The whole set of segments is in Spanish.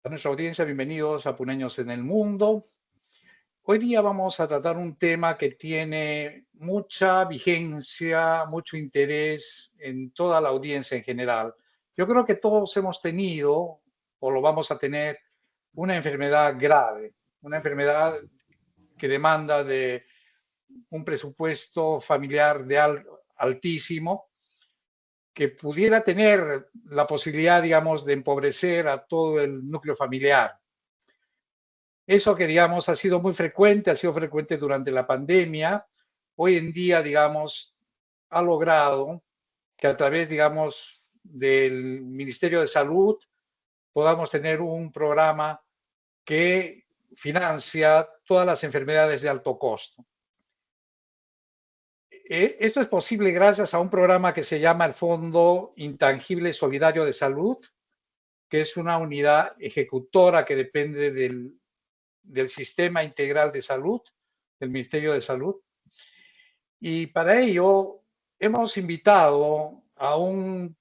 A nuestra audiencia, bienvenidos a Puneños en el Mundo. Hoy día vamos a tratar un tema que tiene mucha vigencia, mucho interés en toda la audiencia en general. Yo creo que todos hemos tenido o lo vamos a tener una enfermedad grave, una enfermedad que demanda de un presupuesto familiar altísimo, que pudiera tener la posibilidad, digamos, de empobrecer a todo el núcleo familiar. Eso que, digamos, ha sido muy frecuente, ha sido frecuente durante la pandemia, hoy en día, digamos, ha logrado que a través, digamos, del Ministerio de Salud podamos tener un programa que financia todas las enfermedades de alto costo. Esto es posible gracias a un programa que se llama el Fondo Intangible Solidario de Salud, que es una unidad ejecutora que depende del Sistema Integral de Salud, del Ministerio de Salud. Y para ello hemos invitado a un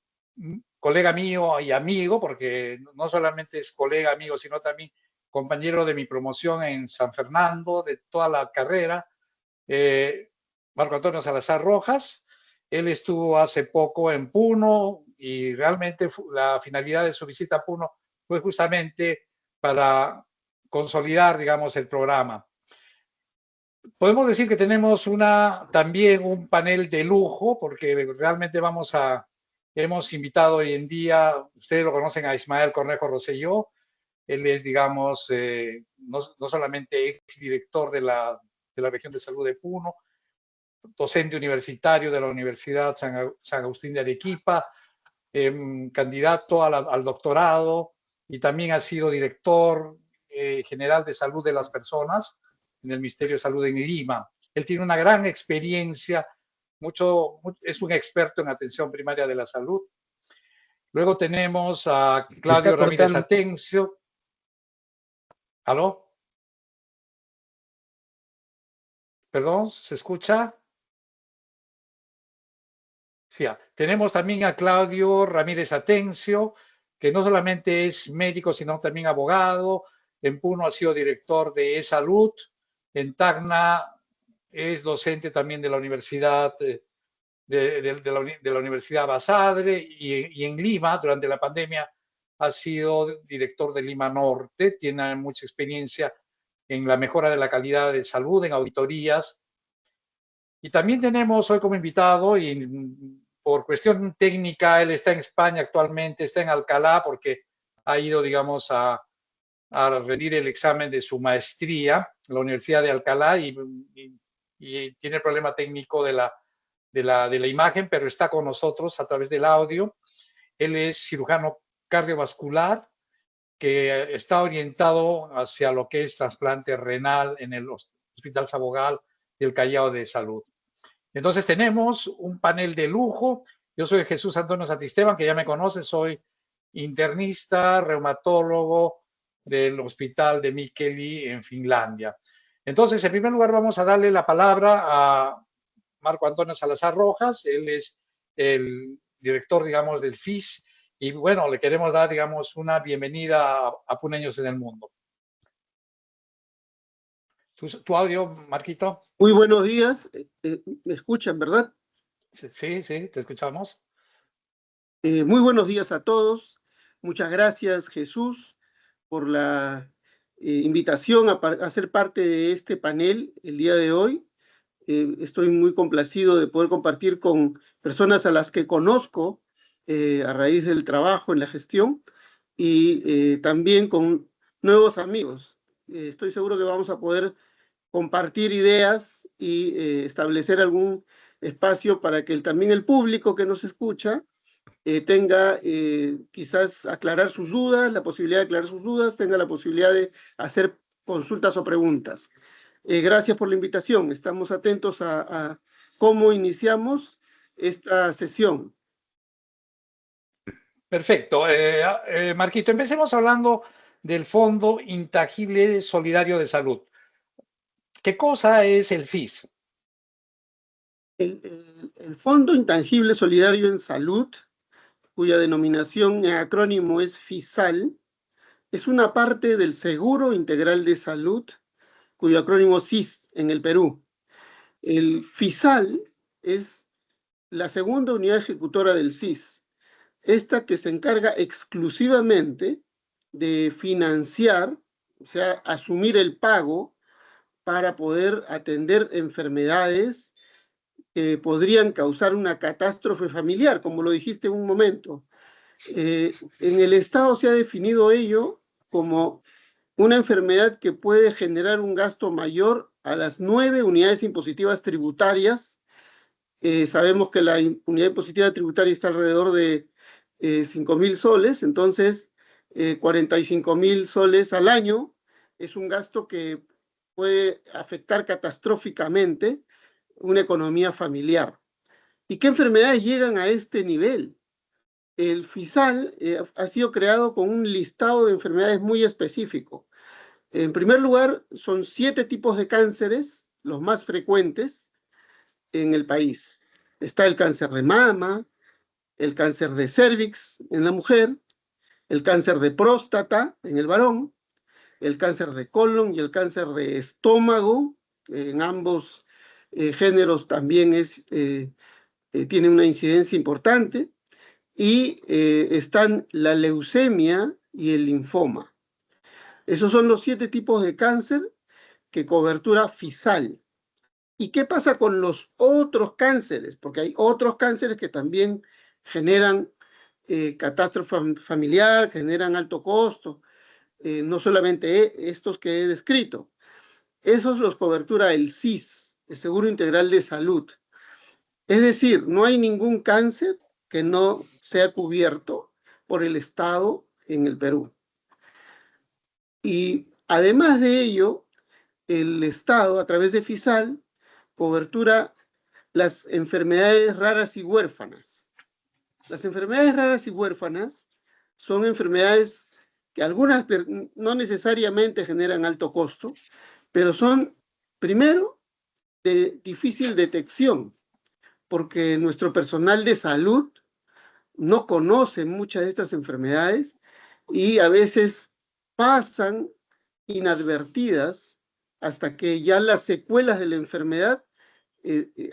colega mío y amigo, porque no solamente es colega, amigo, sino también compañero de mi promoción en San Fernando, de toda la carrera, Marco Antonio Salazar Rojas. Él estuvo hace poco en Puno y realmente la finalidad de su visita a Puno fue justamente para consolidar, digamos, el programa. Podemos decir que tenemos también un panel de lujo, porque realmente hemos invitado hoy en día, ustedes lo conocen, a Ismael Cornejo Rosselló. Él es, digamos, no solamente exdirector de la región de salud de Puno, docente universitario de la Universidad San Agustín de Arequipa, candidato al doctorado, y también ha sido director general de salud de las personas en el Ministerio de Salud en Lima. Él tiene una gran experiencia, es un experto en atención primaria de la salud. Luego tenemos a Se está Claudio Ramírez cortando. Atencio. ¿Aló? ¿Perdón? ¿Se escucha? Sí, tenemos también a Claudio Ramírez Atencio, que no solamente es médico, sino también abogado. En Puno ha sido director de e-Salud. En Tacna es docente también de la Universidad de la Universidad Basadre, y en Lima, durante la pandemia, ha sido director de Lima Norte. Tiene mucha experiencia en la mejora de la calidad de salud, en auditorías. Y también tenemos hoy como invitado, y por cuestión técnica, él está en España actualmente, está en Alcalá, porque ha ido, digamos, a rendir el examen de su maestría en la Universidad de Alcalá, y tiene el problema técnico de la imagen, pero está con nosotros a través del audio. Él es cirujano cardiovascular que está orientado hacia lo que es trasplante renal en el Hospital Sabogal del Callao de Salud. Entonces tenemos un panel de lujo. Yo soy Jesús Antonio Santisteban, que ya me conoce, soy internista, reumatólogo del Hospital de Mikkeli en Finlandia. Entonces, en primer lugar, vamos a darle la palabra a Marco Antonio Salazar Rojas. Él es el director, digamos, del FIS, y bueno, le queremos dar, digamos, una bienvenida a Puneños en el Mundo. ¿Tu audio, Marquito? Muy buenos días. ¿Me escuchan, verdad? Sí, sí, te escuchamos. Muy buenos días a todos. Muchas gracias, Jesús, por la invitación a ser parte de este panel el día de hoy. Estoy muy complacido de poder compartir con personas a las que conozco a raíz del trabajo en la gestión, y también con nuevos amigos. Estoy seguro que vamos a poder compartir ideas y establecer algún espacio para que también el público que nos escucha tenga quizás aclarar sus dudas, la posibilidad de aclarar sus dudas, tenga la posibilidad de hacer consultas o preguntas. Gracias por la invitación. Estamos atentos a cómo iniciamos esta sesión. Perfecto. Marquito, empecemos hablando del Fondo Intangible Solidario de Salud. ¿Qué cosa es el FIS? El Fondo Intangible Solidario en Salud, cuya denominación en acrónimo es FISAL, es una parte del Seguro Integral de Salud, cuyo acrónimo SIS en el Perú. El FISAL es la segunda unidad ejecutora del SIS, esta que se encarga exclusivamente de financiar, o sea, asumir el pago para poder atender enfermedades que podrían causar una catástrofe familiar, como lo dijiste en un momento. En el Estado se ha definido ello como una enfermedad que puede generar un gasto mayor a las 9 unidades impositivas tributarias. Sabemos que la unidad impositiva tributaria está alrededor de 5.000 soles, entonces 45.000 soles al año es un gasto que puede afectar catastróficamente una economía familiar. ¿Y qué enfermedades llegan a este nivel? El FISAL ha sido creado con un listado de enfermedades muy específico. En primer lugar, son 7 tipos de cánceres, los más frecuentes en el país. Está el cáncer de mama, el cáncer de cérvix en la mujer, el cáncer de próstata en el varón, el cáncer de colon y el cáncer de estómago. En ambos géneros también tiene una incidencia importante. Y están la leucemia y el linfoma. Esos son los 7 tipos de cáncer que cobertura FISAL. ¿Y qué pasa con los otros cánceres? Porque hay otros cánceres que también generan catástrofe familiar, generan alto costo, no solamente estos que he descrito. Esos los cobertura el SIS, el Seguro Integral de Salud. Es decir, no hay ningún cáncer que no sea cubierto por el Estado en el Perú. Y además de ello, el Estado, a través de FISAL, cobertura las enfermedades raras y huérfanas. Las enfermedades raras y huérfanas son enfermedades que algunas no necesariamente generan alto costo, pero son, primero, de difícil detección, porque nuestro personal de salud no conoce muchas de estas enfermedades y a veces pasan inadvertidas hasta que ya las secuelas de la enfermedad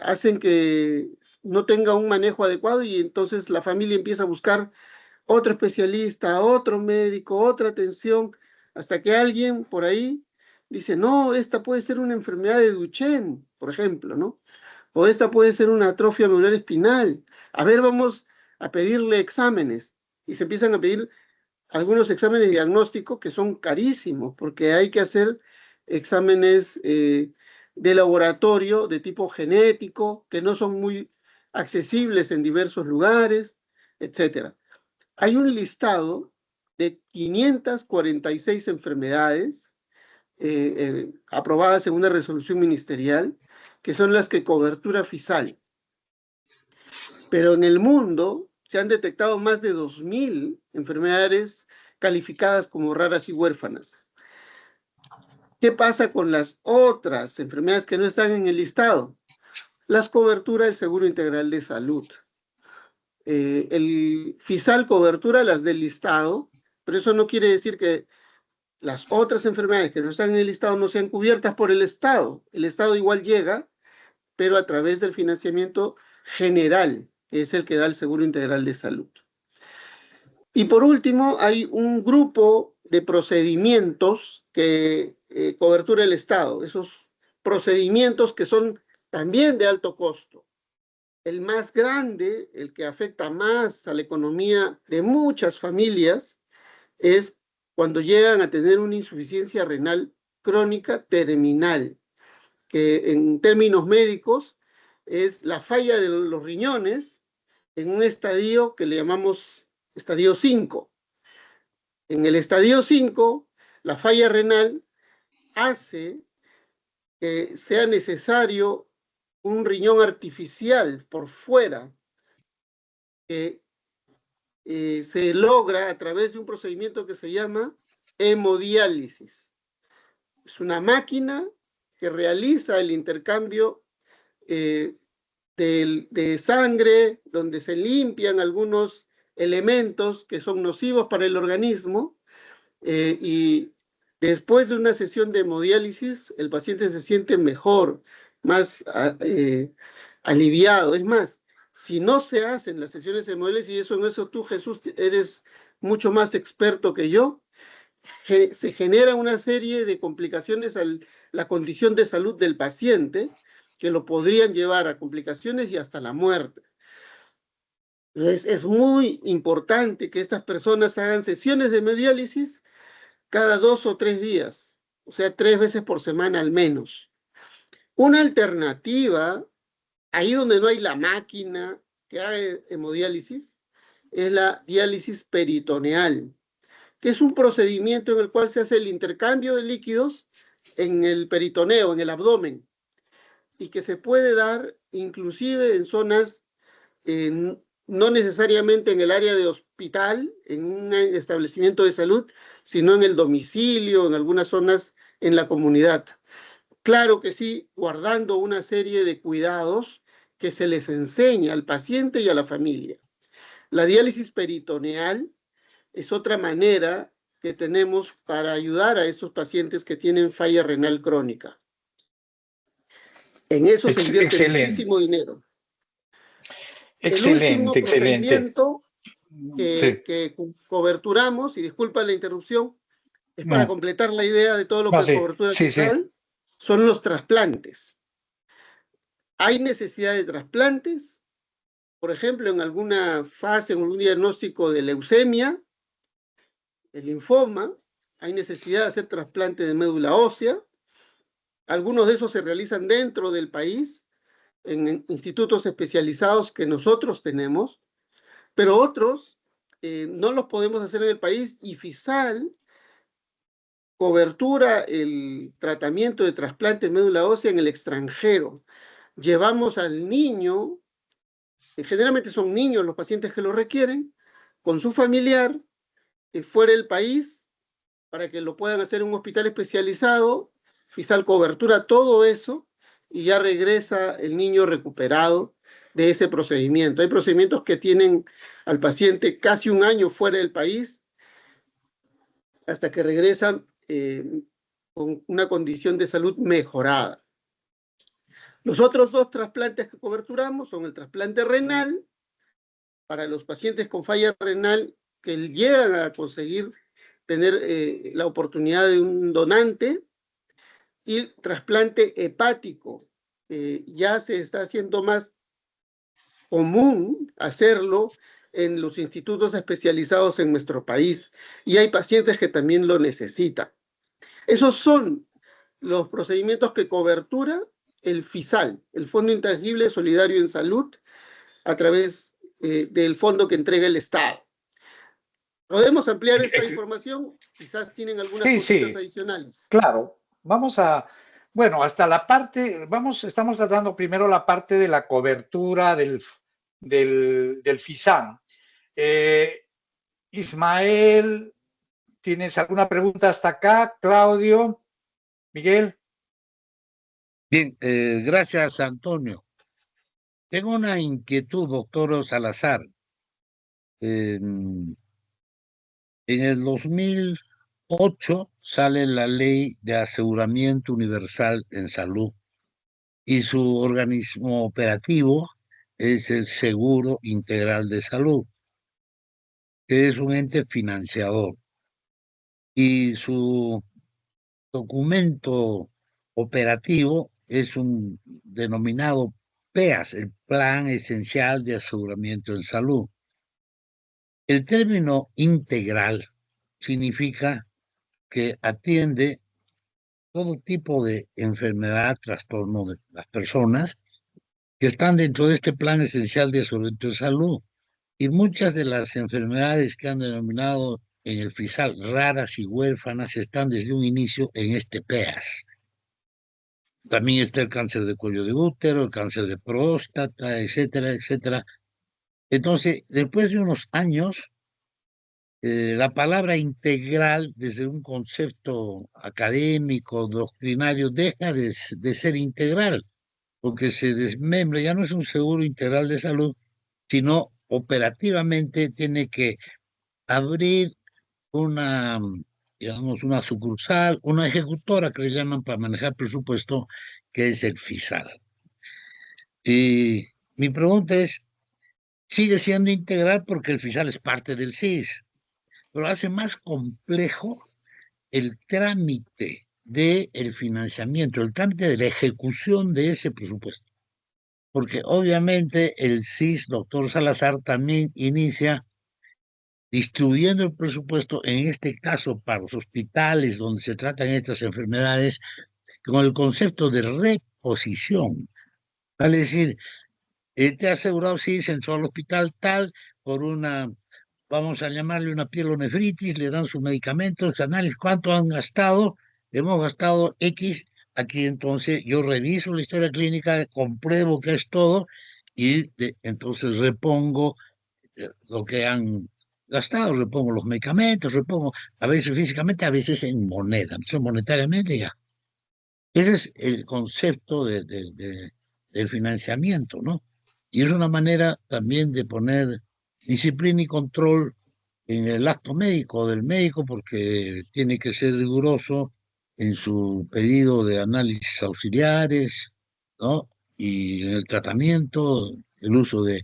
hacen que no tenga un manejo adecuado y entonces la familia empieza a buscar otro especialista, otro médico, otra atención, hasta que alguien por ahí dice, no, esta puede ser una enfermedad de Duchenne, por ejemplo, ¿no? O esta puede ser una atrofia medular espinal. A ver, vamos a pedirle exámenes. Y se empiezan a pedir algunos exámenes diagnósticos que son carísimos, porque hay que hacer exámenes de laboratorio de tipo genético, que no son muy accesibles en diversos lugares, etc. Hay un listado de 546 enfermedades aprobadas en una resolución ministerial, que son las que cobertura FISAL. Pero en el mundo se han detectado más de 2.000 enfermedades calificadas como raras y huérfanas. ¿Qué pasa con las otras enfermedades que no están en el listado? Las cobertura del Seguro Integral de Salud. El FISAL cobertura las del listado, pero eso no quiere decir que las otras enfermedades que no están en el listado no sean cubiertas por el Estado. El Estado igual llega, pero a través del financiamiento general, que es el que da el Seguro Integral de Salud. Y por último, hay un grupo de procedimientos que cobertura el Estado, esos procedimientos que son también de alto costo. El más grande, el que afecta más a la economía de muchas familias, es cuando llegan a tener una insuficiencia renal crónica terminal, que en términos médicos es la falla de los riñones en un estadio que le llamamos estadio 5. En el estadio 5, la falla renal hace que sea necesario un riñón artificial por fuera, que se logra a través de un procedimiento que se llama hemodiálisis. Es una máquina que realiza el intercambio de sangre, donde se limpian algunos elementos que son nocivos para el organismo, y después de una sesión de hemodiálisis, el paciente se siente mejor, más aliviado. Es más, si no se hacen las sesiones de hemodiálisis, y en eso tú, Jesús, eres mucho más experto que yo, se genera una serie de complicaciones a la condición de salud del paciente que lo podrían llevar a complicaciones y hasta la muerte. Es muy importante que estas personas hagan sesiones de hemodiálisis cada 2 o 3 días, o sea, 3 veces por semana al menos. Una alternativa, ahí donde no hay la máquina que haga hemodiálisis, es la diálisis peritoneal, que es un procedimiento en el cual se hace el intercambio de líquidos en el peritoneo, en el abdomen, y que se puede dar inclusive en zonas, no necesariamente en el área de hospital, en un establecimiento de salud, sino en el domicilio, en algunas zonas en la comunidad. Claro que sí, guardando una serie de cuidados que se les enseña al paciente y a la familia. La diálisis peritoneal es otra manera que tenemos para ayudar a estos pacientes que tienen falla renal crónica. En eso se invierte Excelente, muchísimo dinero. El último excelente, excelente. procedimiento Sí, que coberturamos, y disculpa la interrupción, es para no, completar la idea de todo lo no, que sí, cobertura sí, sí. total, son los trasplantes. Hay necesidad de trasplantes, por ejemplo, en alguna fase, en algún diagnóstico de leucemia, el linfoma, hay necesidad de hacer trasplante de médula ósea. Algunos de esos se realizan dentro del país, en institutos especializados que nosotros tenemos, pero otros no los podemos hacer en el país, y FISAL cobertura el tratamiento de trasplante de médula ósea en el extranjero. Llevamos al niño, generalmente son niños los pacientes que lo requieren, con su familiar, fuera del país, para que lo puedan hacer en un hospital especializado. FISAL cobertura todo eso y ya regresa el niño recuperado de ese procedimiento. Hay procedimientos que tienen al paciente casi un año fuera del país hasta que regresan con una condición de salud mejorada. Los otros 2 trasplantes que coberturamos son el trasplante renal para los pacientes con falla renal que llegan a conseguir tener la oportunidad de un donante, y trasplante hepático. Ya se está haciendo más común hacerlo en los institutos especializados en nuestro país, y hay pacientes que también lo necesitan. Esos son los procedimientos que cobertura el FISAL, el Fondo Intangible Solidario en Salud, a través del fondo que entrega el Estado. ¿Podemos ampliar esta información? Quizás tienen algunas Sí, consultas sí, adicionales. claro. Vamos a, bueno, hasta la parte, estamos tratando primero la parte de la cobertura del FISAM. Ismael, ¿tienes alguna pregunta hasta acá? Claudio, Miguel. Bien, gracias, Antonio. Tengo una inquietud, doctor Salazar. En el 2008 sale la Ley de Aseguramiento Universal en Salud y su organismo operativo es el Seguro Integral de Salud, que es un ente financiador. Y su documento operativo es un denominado PEAS, el Plan Esencial de Aseguramiento en Salud. El término integral significa que atiende todo tipo de enfermedad, trastorno de las personas que están dentro de este Plan Esencial de Aseguramiento en Salud. Y muchas de las enfermedades que han denominado en el FISAL raras y huérfanas están desde un inicio en este PEAS. También está el cáncer de cuello de útero, el cáncer de próstata, etcétera, etcétera. Entonces, después de unos años, la palabra integral, desde un concepto académico, doctrinario, deja de ser integral, porque se desmembra, ya no es un seguro integral de salud, sino operativamente tiene que abrir una digamos, una sucursal, una ejecutora que le llaman para manejar presupuesto, que es el FISAL. Y mi pregunta es, sigue siendo integral porque el FISAL es parte del SIS, pero hace más complejo el trámite del financiamiento, el trámite de la ejecución de ese presupuesto. Porque obviamente el SIS, doctor Salazar, también inicia distribuyendo el presupuesto, en este caso para los hospitales donde se tratan estas enfermedades, con el concepto de reposición. Vale decir, te ha asegurado SIS, entró al hospital tal por una, vamos a llamarle una pielonefritis, le dan sus medicamentos, análisis, ¿cuánto han gastado? Hemos gastado X, aquí entonces yo reviso la historia clínica, compruebo que es todo y entonces repongo lo que han gastado, repongo los medicamentos, repongo a veces físicamente, a veces en moneda, monetariamente ya. Ese es el concepto del financiamiento, ¿no? Y es una manera también de poner disciplina y control en el acto médico del médico, porque tiene que ser riguroso en su pedido de análisis auxiliares, ¿no? Y en el tratamiento, el uso de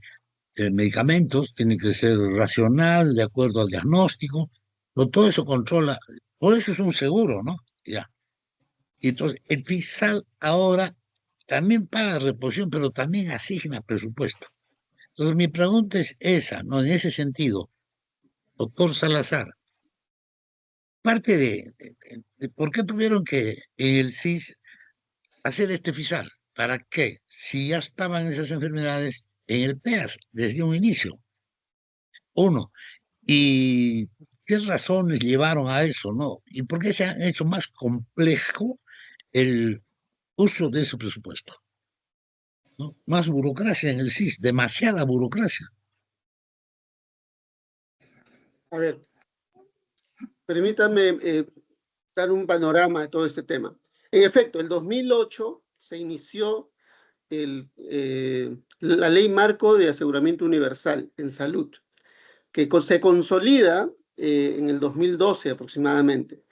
medicamentos, tiene que ser racional, de acuerdo al diagnóstico, pero todo eso controla, por eso es un seguro, ¿no? Ya. Y entonces, el fiscal ahora también paga reposición, pero también asigna presupuesto. Entonces, mi pregunta es esa, ¿no? En ese sentido, doctor Salazar, parte de por qué tuvieron que en el SIS hacer este fiscal. ¿Para qué? Si ya estaban esas enfermedades en el PEAS desde un inicio. Uno. ¿Y qué razones llevaron a eso, no? ¿Y por qué se ha hecho más complejo el uso de ese presupuesto? ¿No? Más burocracia en el SIS, demasiada burocracia. A ver, permítame dar un panorama de todo este tema. En efecto, el 2008 se inició la Ley Marco de Aseguramiento Universal en Salud, que se consolida en el 2012 aproximadamente.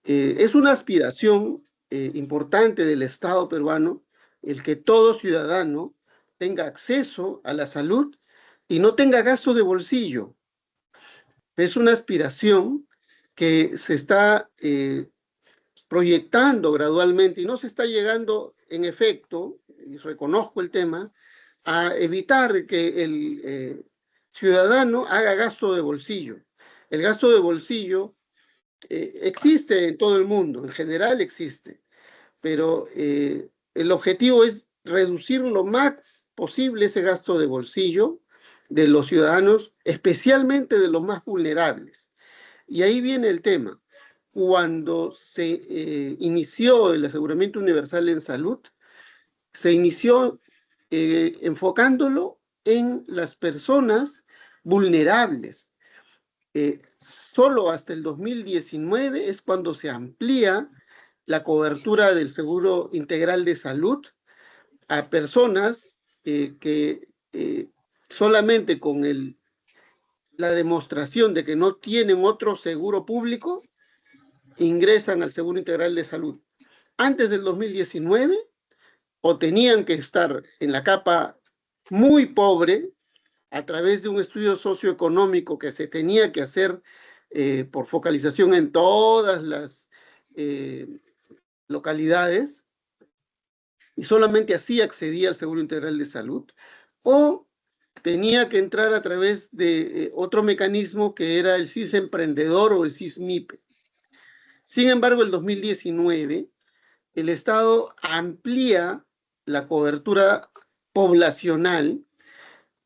Es una aspiración importante del Estado peruano el que todo ciudadano tenga acceso a la salud y no tenga gasto de bolsillo. Es una aspiración que se está proyectando gradualmente y no se está llegando, en efecto, y reconozco el tema, a evitar que el ciudadano haga gasto de bolsillo. El gasto de bolsillo existe en todo el mundo, en general existe, pero el objetivo es reducir lo más posible ese gasto de bolsillo de los ciudadanos, especialmente de los más vulnerables. Y ahí viene el tema. Cuando se inició el aseguramiento universal en salud, se inició enfocándolo en las personas vulnerables. Solo hasta el 2019 es cuando se amplía la cobertura del seguro integral de salud a personas que solamente con la demostración de que no tienen otro seguro público ingresan al seguro integral de salud. Antes del 2019 o tenían que estar en la capa muy pobre a través de un estudio socioeconómico que se tenía que hacer por focalización en todas las localidades, y solamente así accedía al Seguro Integral de Salud, o tenía que entrar a través de otro mecanismo que era el SIS Emprendedor o el SIS MIPE. Sin embargo, el 2019, el Estado amplía la cobertura poblacional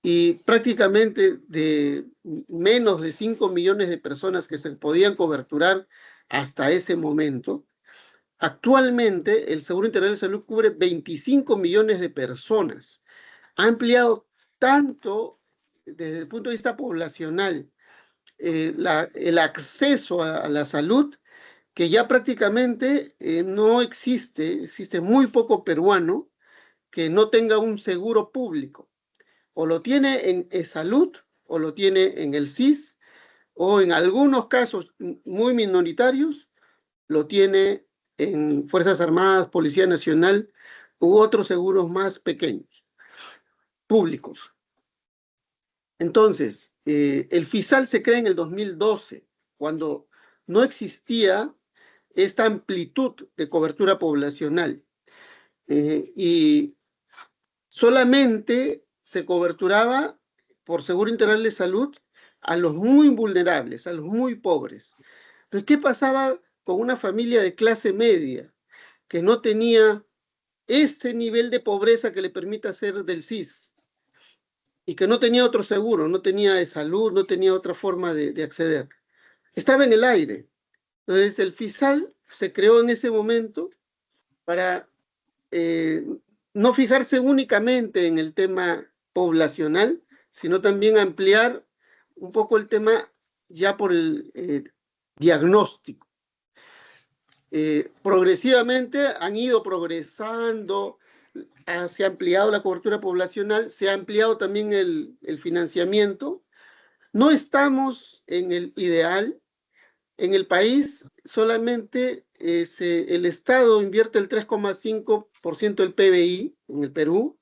y prácticamente de menos de 5 millones de personas que se podían coberturar hasta ese momento. Actualmente, el Seguro Integral de Salud cubre 25 millones de personas. Ha ampliado tanto desde el punto de vista poblacional el acceso a la salud que ya prácticamente no existe muy poco peruano que no tenga un seguro público. O lo tiene en salud, o lo tiene en el SIS, o en algunos casos muy minoritarios, lo tiene en Fuerzas Armadas, Policía Nacional u otros seguros más pequeños, públicos. Entonces, el FISAL se crea en el 2012, cuando no existía esta amplitud de cobertura poblacional. Y solamente se coberturaba por Seguro Integral de Salud a los muy vulnerables, a los muy pobres. Entonces, ¿qué pasaba con una familia de clase media que no tenía ese nivel de pobreza que le permita ser del CIS y que no tenía otro seguro, no tenía de salud, no tenía otra forma de acceder? Estaba en el aire. Entonces, el FISAL se creó en ese momento para no fijarse únicamente en el tema poblacional, sino también ampliar un poco el tema ya por el diagnóstico. Progresivamente han ido progresando, se ha ampliado la cobertura poblacional, se ha ampliado también el financiamiento. No estamos en el ideal. En el país solamente el Estado invierte el 3,5% del PBI en el Perú.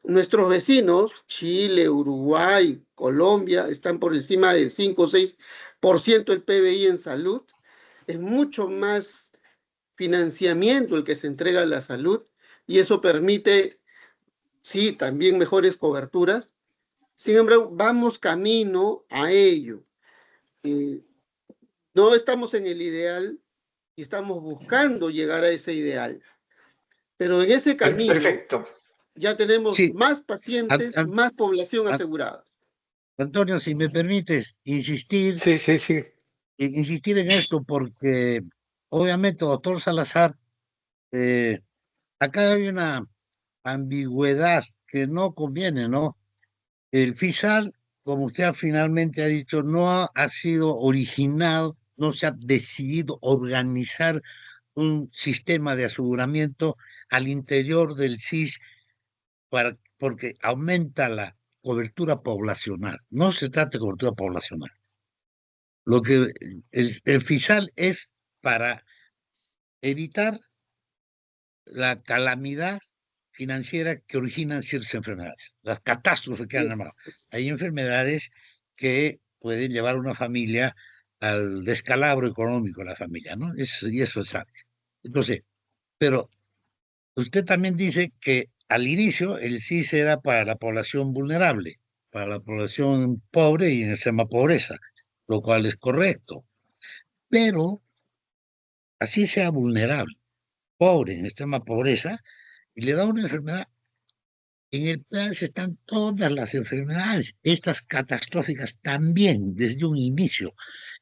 Nuestros vecinos, Chile, Uruguay, Colombia, están por encima del 5 o 6% del PBI en salud. Es mucho más financiamiento el que se entrega a la salud y eso permite, sí, también mejores coberturas. Sin embargo, vamos camino a ello. No estamos en el ideal y estamos buscando llegar a ese ideal. Pero en ese camino Perfecto. ya tenemos Sí. más pacientes, más población asegurada. Antonio, si me permites insistir, Sí. insistir en esto, porque obviamente, doctor Salazar, acá hay una ambigüedad que no conviene, ¿no? El FISAL, como usted finalmente ha dicho, no ha sido originado, no se ha decidido organizar un sistema de aseguramiento al interior del CIS porque aumenta la cobertura poblacional. No se trata de cobertura poblacional. Lo que el FISAL es para evitar la calamidad financiera que originan ciertas enfermedades, las catástrofes que han llamado. Hay enfermedades que pueden llevar a una familia al descalabro económico de la familia, ¿no? Y eso es sabe. Entonces, pero usted también dice que al inicio el CIS era para la población vulnerable, para la población pobre y en extrema pobreza, lo cual es correcto. Pero así sea vulnerable, pobre, en extrema pobreza, y le da una enfermedad, en el plan están todas las enfermedades, estas catastróficas también, desde un inicio.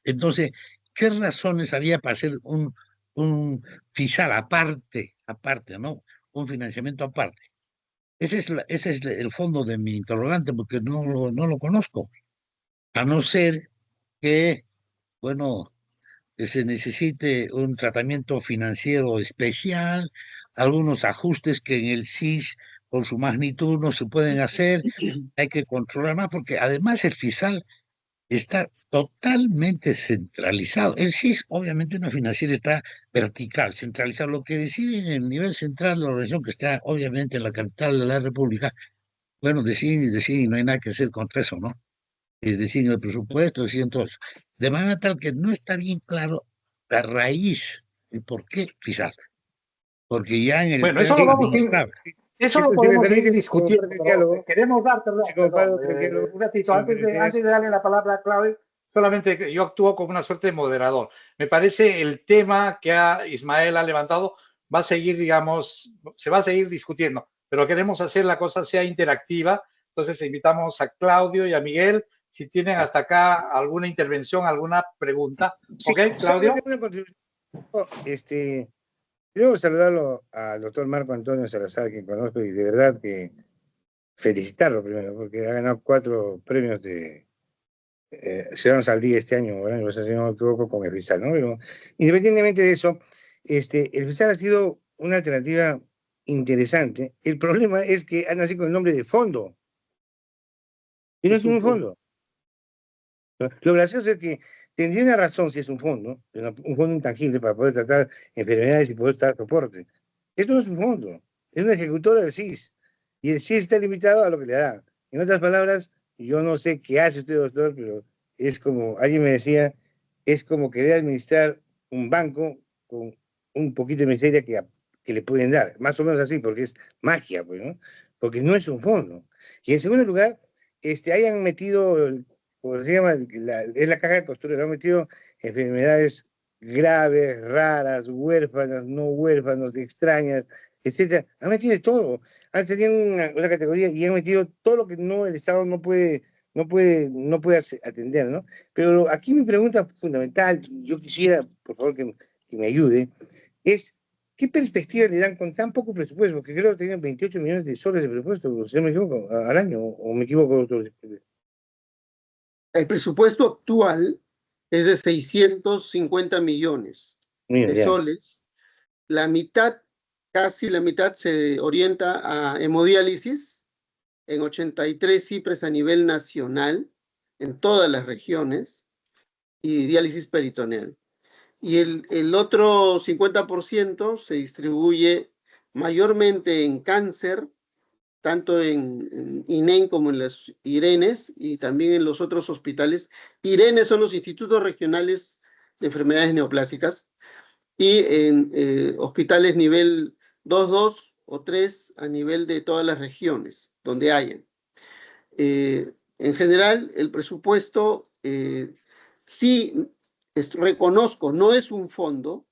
Entonces, ¿qué razones había para hacer un FISAL aparte, ¿no? Un financiamiento aparte? Ese es el fondo de mi interrogante, porque no lo conozco. A no ser que, bueno, que se necesite un tratamiento financiero especial, algunos ajustes que en el CIS, por su magnitud, no se pueden hacer, hay que controlar más, porque además el FISAL está totalmente centralizado. El CIS, obviamente, una financiera está vertical, centralizado. Lo que decide en el nivel central de la organización, que está obviamente en la capital de la República, bueno, deciden, y no hay nada que hacer contra eso, ¿no? Deciden el presupuesto, deciden todo eso. De manera tal que no está bien claro la raíz, el por qué FISAL. Porque ya en el Bueno, plan eso lo vamos a estaba. eso lo Si me podemos permite, seguir discutiendo. comparto el diálogo. Queremos dar, Si comparto el diálogo, un ratito, si me antes permites. de darle la palabra a Claudio, solamente que yo actúo como una suerte de moderador. Me parece el tema que Ismael ha levantado va a seguir, digamos, se va a seguir discutiendo, pero queremos hacer la cosa sea interactiva. Entonces invitamos a Claudio y a Miguel, si tienen hasta acá alguna intervención, alguna pregunta. Sí, ¿Ok, Claudio? una contribución. Quiero saludarlo al doctor Marco Antonio Salazar, que conozco, y de verdad que felicitarlo primero, porque ha ganado 4 premios de Ciudadanos al Día este año, ¿verdad? Si no me equivoco, con el FISAL, ¿no? Pero independientemente de eso, el FISAL ha sido una alternativa interesante. El problema es que ha nacido con el nombre de fondo. Y no es un fondo. Lo gracioso es que tendría una razón si es un fondo intangible para poder tratar enfermedades y poder dar soporte. Esto no es un fondo, es una ejecutora del CIS. Y el CIS está limitado a lo que le da. En otras palabras, yo no sé qué hace usted, doctor, pero es como, alguien me decía, es como querer administrar un banco con un poquito de miseria que le pueden dar. Más o menos así, porque es magia, pues, ¿no? Porque no es un fondo. Y en segundo lugar, hayan metido, como se llama, es la caja de costura, le han metido enfermedades graves, raras, huérfanas, no huérfanos, extrañas, etcétera. Han metido de todo. Antes tenían una categoría y han metido todo lo que no, el Estado no puede atender, ¿no? Pero aquí mi pregunta fundamental, yo quisiera, por favor, que me ayude, es ¿qué perspectiva le dan con tan poco presupuesto? Porque creo que tenían 28 millones de soles de presupuesto, si no me equivoco, al año, o me equivoco, doctor. El presupuesto actual es de 650 millones de Ya. soles. La mitad, casi la mitad, se orienta a hemodiálisis en 83 CIPRES a nivel nacional, en todas las regiones, y diálisis peritoneal. Y el otro 50% se distribuye mayormente en cáncer, tanto en INEN como en las IRENES y también en los otros hospitales. IRENES son los institutos regionales de enfermedades neoplásicas y en hospitales nivel 2 o 3 a nivel de todas las regiones donde hayan. En general, el presupuesto sí reconozco, no es un fondo.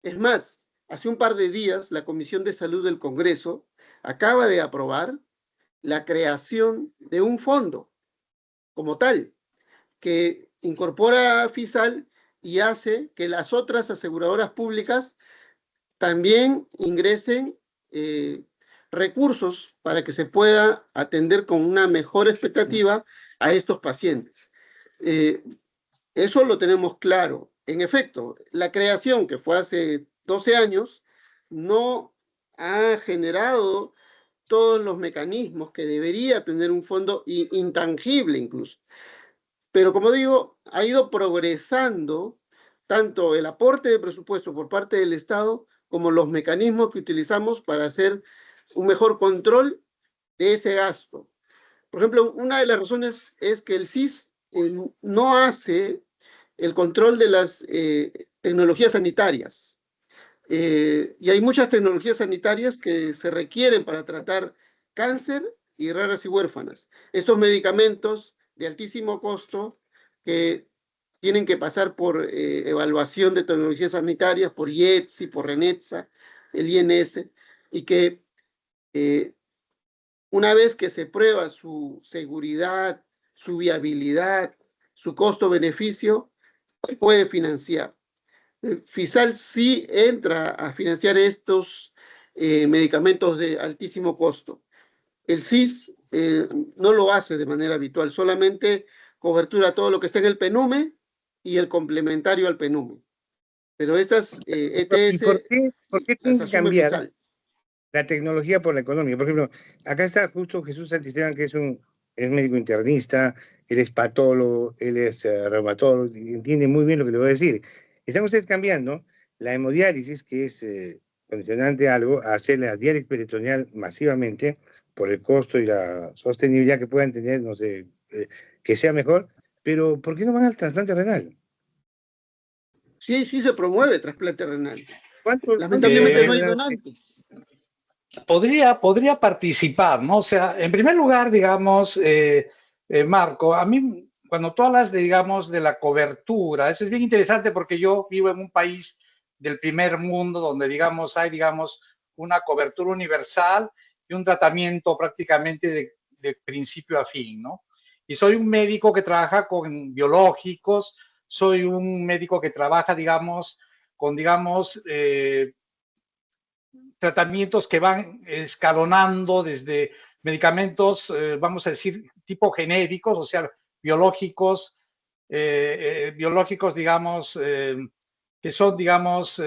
Es más, hace un par de días la Comisión de Salud del Congreso acaba de aprobar la creación de un fondo como tal, que incorpora a FISAL y hace que las otras aseguradoras públicas también ingresen recursos para que se pueda atender con una mejor expectativa a estos pacientes. Eso lo tenemos claro. En efecto, la creación que fue hace 12 años no ha generado todos los mecanismos que debería tener un fondo intangible incluso. Pero como digo, ha ido progresando tanto el aporte de presupuesto por parte del Estado como los mecanismos que utilizamos para hacer un mejor control de ese gasto. Por ejemplo, una de las razones es que el CIS no hace el control de las tecnologías sanitarias. Y hay muchas tecnologías sanitarias que se requieren para tratar cáncer y raras y huérfanas. Estos medicamentos de altísimo costo que tienen que pasar por evaluación de tecnologías sanitarias, por IETSI, por RENETSA, el INS, y que una vez que se prueba su seguridad, su viabilidad, su costo-beneficio, se puede financiar. FISAL sí entra a financiar estos medicamentos de altísimo costo. El CIS no lo hace de manera habitual, solamente cobertura todo lo que está en el PENUME y el complementario al PENUME. Pero estas ETS ¿Por qué las tienen que asume cambiar FISAL. la tecnología por la economía? Por ejemplo, acá está justo Jesús Santisteban, que es médico internista, él es patólogo, él es reumatólogo, y entiende muy bien lo que le voy a decir. Están ustedes cambiando la hemodiálisis, que es condicionante a algo, a hacer la diálisis peritoneal masivamente por el costo y la sostenibilidad que puedan tener, no sé, que sea mejor, pero ¿por qué no van al trasplante renal? Sí, sí se promueve trasplante renal. ¿Cuánto Lamentablemente no hay donantes. Podría participar, ¿no? O sea, en primer lugar, digamos, Marco, a mí, cuando tú hablas, digamos, de la cobertura, eso es bien interesante porque yo vivo en un país del primer mundo donde, digamos, hay, digamos, una cobertura universal y un tratamiento prácticamente de principio a fin, ¿no? Y soy un médico que trabaja con biológicos, soy un médico que trabaja, digamos, con, digamos, tratamientos que van escalonando desde medicamentos, vamos a decir, tipo genéricos, o sea, biológicos, digamos, que son, digamos,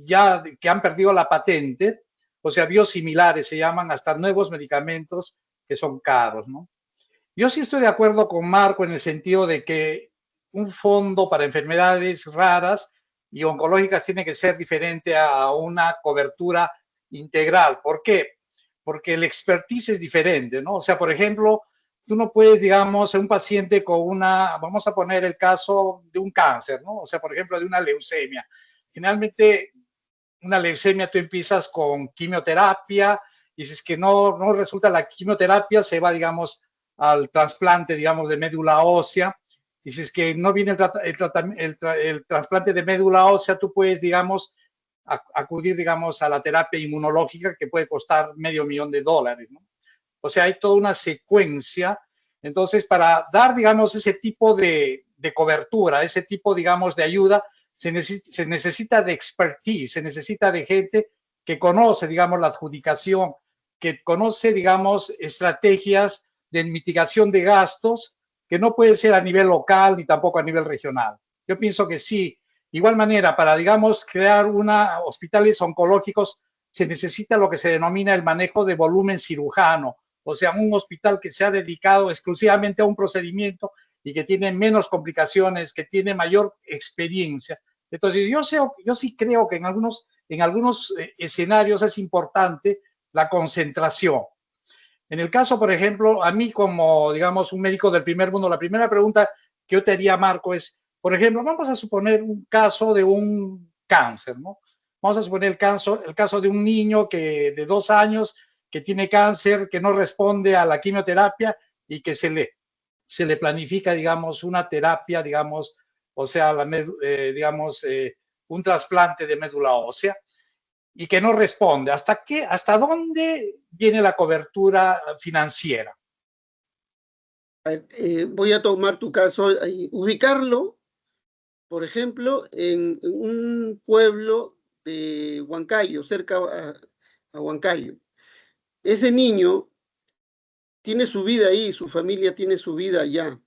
ya que han perdido la patente, o sea, biosimilares se llaman, hasta nuevos medicamentos que son caros, ¿no? Yo sí estoy de acuerdo con Marco en el sentido de que un fondo para enfermedades raras y oncológicas tiene que ser diferente a una cobertura integral. ¿Por qué? Porque el expertise es diferente, ¿no? O sea, por ejemplo, tú no puedes, digamos, un paciente con una, vamos a poner el caso de un cáncer, ¿no? O sea, por ejemplo, de una leucemia. Generalmente, una leucemia tú empiezas con quimioterapia y si es que no resulta la quimioterapia, se va, digamos, al trasplante, digamos, de médula ósea. Y si es que no viene el trasplante de médula ósea, tú puedes, digamos, acudir, digamos, a la terapia inmunológica que puede costar $500,000, ¿no? O sea, hay toda una secuencia. Entonces, para dar, digamos, ese tipo de cobertura, ese tipo, digamos, de ayuda, se necesita de expertise, se necesita de gente que conoce, digamos, la adjudicación, que conoce, digamos, estrategias de mitigación de gastos, que no puede ser a nivel local ni tampoco a nivel regional. Yo pienso que sí. De igual manera, para, digamos, crear hospitales oncológicos, se necesita lo que se denomina el manejo de volumen cirujano, o sea, un hospital que se ha dedicado exclusivamente a un procedimiento y que tiene menos complicaciones, que tiene mayor experiencia. Entonces, yo sí creo que en algunos escenarios es importante la concentración. En el caso, por ejemplo, a mí como, digamos, un médico del primer mundo, la primera pregunta que yo te haría, Marco, es, por ejemplo, vamos a suponer un caso de un cáncer, ¿no? Vamos a suponer el caso de un niño de 2 años que tiene cáncer, que no responde a la quimioterapia y que se le planifica, digamos, una terapia, digamos, o sea, digamos, un trasplante de médula ósea y que no responde. ¿Hasta dónde viene la cobertura financiera? Voy a tomar tu caso, ubicarlo, por ejemplo, en un pueblo de Huancayo, cerca a Huancayo. Ese niño tiene su vida ahí, su familia tiene su vida allá.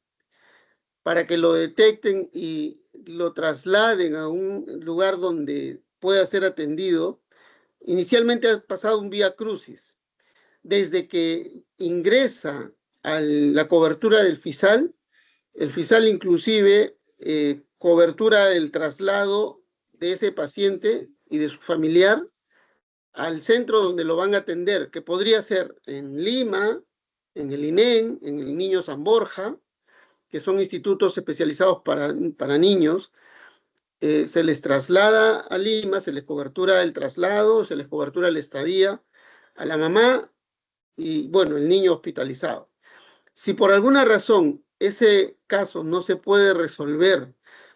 Para que lo detecten y lo trasladen a un lugar donde pueda ser atendido, inicialmente ha pasado un vía crucis. Desde que ingresa a la cobertura del FISAL, el FISAL inclusive cobertura del traslado de ese paciente y de su familiar al centro donde lo van a atender, que podría ser en Lima, en el INEN, en el Niño San Borja, que son institutos especializados para niños. Se les traslada a Lima, se les cobertura el traslado, se les cobertura la estadía a la mamá y, bueno, el niño hospitalizado. Si por alguna razón ese caso no se puede resolver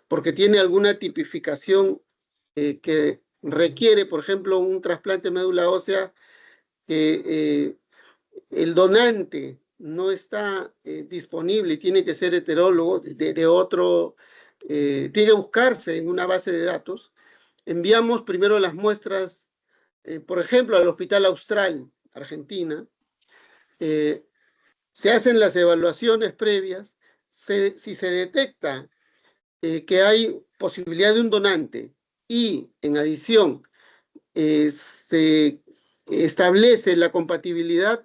porque tiene alguna tipificación que requiere, por ejemplo, un trasplante de médula ósea, que el donante no está disponible y tiene que ser heterólogo de otro, tiene que buscarse en una base de datos, enviamos primero las muestras, por ejemplo, al Hospital Austral, Argentina, se hacen las evaluaciones previas, si se detecta que hay posibilidad de un donante y en adición se establece la compatibilidad,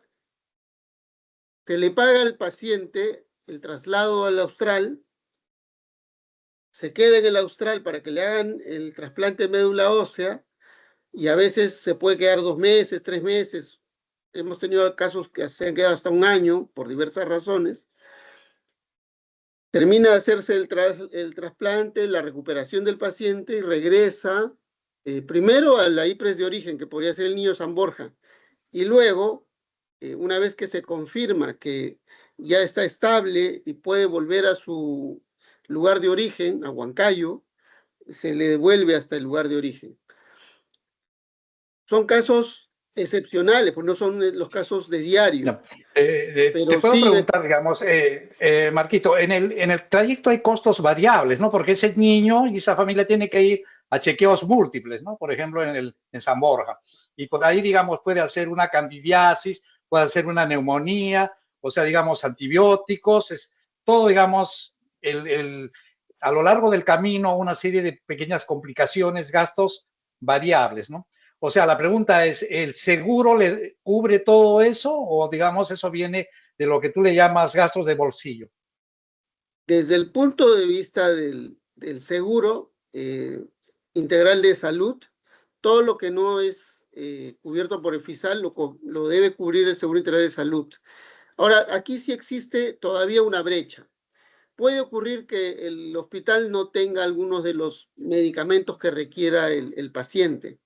se le paga al paciente el traslado al Austral, se queda en el Austral para que le hagan el trasplante de médula ósea y a veces se puede quedar 2 meses, 3 meses. Hemos tenido casos que se han quedado hasta 1 año por diversas razones. Termina de hacerse el trasplante, la recuperación del paciente y regresa primero a la IPRES de origen, que podría ser el Niño San Borja, y luego, una vez que se confirma que ya está estable y puede volver a su lugar de origen, a Huancayo, se le devuelve hasta el lugar de origen. Son casos excepcionales, pues no son los casos de diario. No. Te pero puedo sí, preguntar, digamos, Marquito, en el trayecto hay costos variables, ¿no? Porque ese niño y esa familia tiene que ir a chequeos múltiples, ¿no? Por ejemplo, en San Borja. Y por ahí, digamos, puede hacer una candidiasis, puede hacer una neumonía, o sea, digamos, antibióticos, es todo, digamos, a lo largo del camino, una serie de pequeñas complicaciones, gastos variables, ¿no? O sea, la pregunta es, ¿el seguro le cubre todo eso o digamos eso viene de lo que tú le llamas gastos de bolsillo? Desde el punto de vista del seguro integral de salud, todo lo que no es cubierto por el FISAL lo debe cubrir el seguro integral de salud. Ahora, aquí sí existe todavía una brecha. Puede ocurrir que el hospital no tenga algunos de los medicamentos que requiera el paciente.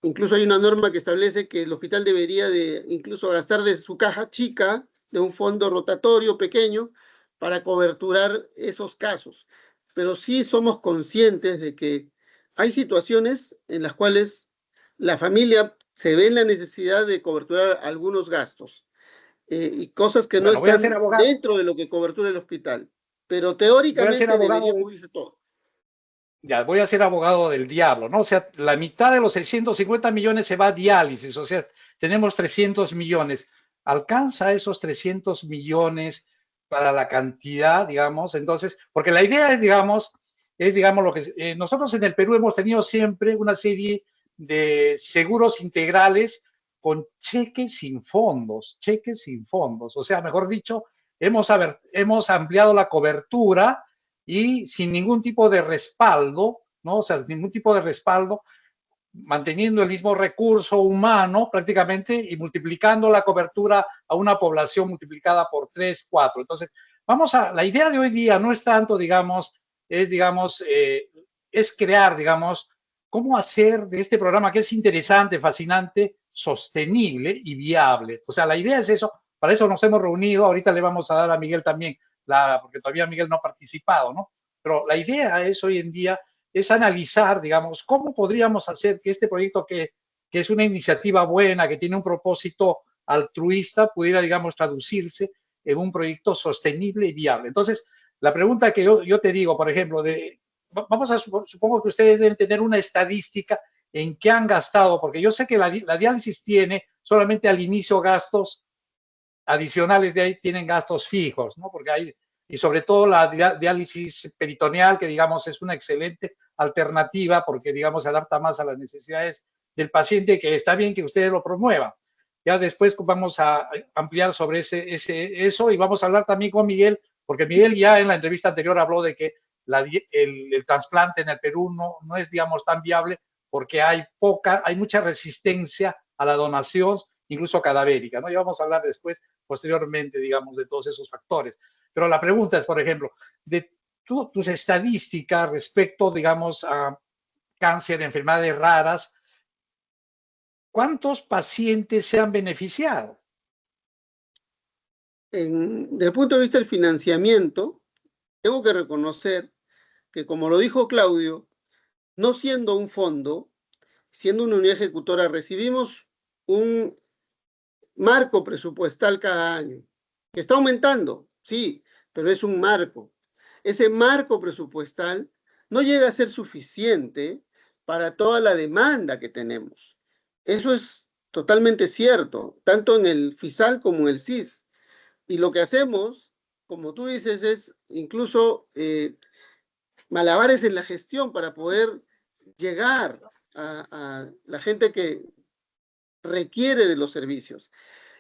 Incluso hay una norma que establece que el hospital debería de incluso gastar de su caja chica, de un fondo rotatorio pequeño, para coberturar esos casos. Pero sí somos conscientes de que hay situaciones en las cuales la familia se ve en la necesidad de coberturar algunos gastos y cosas que no Bueno, voy a ser están abogado, dentro de lo que cobertura el hospital. Pero voy a ser teóricamente abogado debería de- cubrirse todo. ya, voy a ser abogado del diablo, ¿no? O sea, la mitad de los 650 millones se va a diálisis, o sea, tenemos 300 millones. ¿Alcanza esos 300 millones para la cantidad, digamos? Entonces, porque la idea es, digamos, lo que nosotros en el Perú hemos tenido siempre una serie de seguros integrales con cheques sin fondos, cheques sin fondos. O sea, mejor dicho, hemos ampliado la cobertura y sin ningún tipo de respaldo, ¿no? O sea, ningún tipo de respaldo, manteniendo el mismo recurso humano prácticamente y multiplicando la cobertura a una población multiplicada por 3, 4. Entonces, la idea de hoy día no es tanto, es crear, cómo hacer de este programa que es interesante, fascinante, sostenible y viable. O sea, la idea es eso, para eso nos hemos reunido, ahorita le vamos a dar a Miguel también, porque todavía Miguel no ha participado, ¿no? Pero la idea es hoy en día es analizar, cómo podríamos hacer que este proyecto que es una iniciativa buena, que tiene un propósito altruista, pudiera, traducirse en un proyecto sostenible y viable. Entonces, la pregunta que yo te digo, por ejemplo, supongo que ustedes deben tener una estadística en qué han gastado, porque yo sé que la diálisis tiene solamente al inicio gastos adicionales, de ahí tienen gastos fijos, ¿no? Porque hay, y sobre todo la diálisis peritoneal, que es una excelente alternativa porque se adapta más a las necesidades del paciente, que está bien que ustedes lo promuevan. Ya después vamos a ampliar sobre eso y vamos a hablar también con Miguel, porque Miguel ya en la entrevista anterior habló de que el trasplante en el Perú no es, tan viable porque hay mucha resistencia a la donación, incluso cadavérica, ¿no? Y vamos a hablar después, posteriormente, de todos esos factores. Pero la pregunta es, por ejemplo, de tus estadísticas respecto, a cáncer, enfermedades raras, ¿cuántos pacientes se han beneficiado? Desde el punto de vista del financiamiento, tengo que reconocer que, como lo dijo Claudio, no siendo un fondo, siendo una unidad ejecutora, recibimos un marco presupuestal cada año, que está aumentando, sí, pero es un marco. Ese marco presupuestal no llega a ser suficiente para toda la demanda que tenemos. Eso es totalmente cierto, tanto en el FISAL como en el CIS. Y lo que hacemos, como tú dices, es incluso malabares en la gestión para poder llegar a la gente que requiere de los servicios.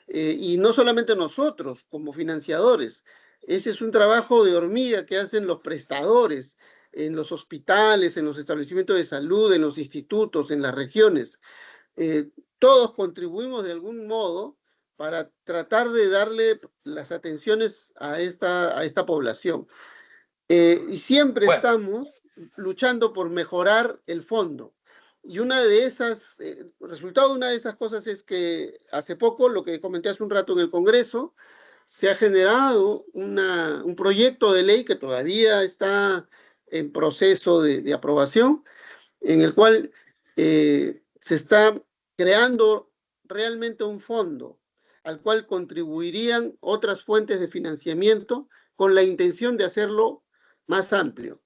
Y no solamente nosotros como financiadores, ese es un trabajo de hormiga que hacen los prestadores en los hospitales, en los establecimientos de salud, en los institutos, en las regiones. Todos contribuimos de algún modo para tratar de darle las atenciones a esta población. Y siempre Bueno, estamos luchando por mejorar el fondo. Y una de esas, el resultado de una de esas cosas es que hace poco, lo que comenté hace un rato en el Congreso, se ha generado un proyecto de ley que todavía está en proceso de aprobación, en el cual se está creando realmente un fondo al cual contribuirían otras fuentes de financiamiento con la intención de hacerlo más amplio.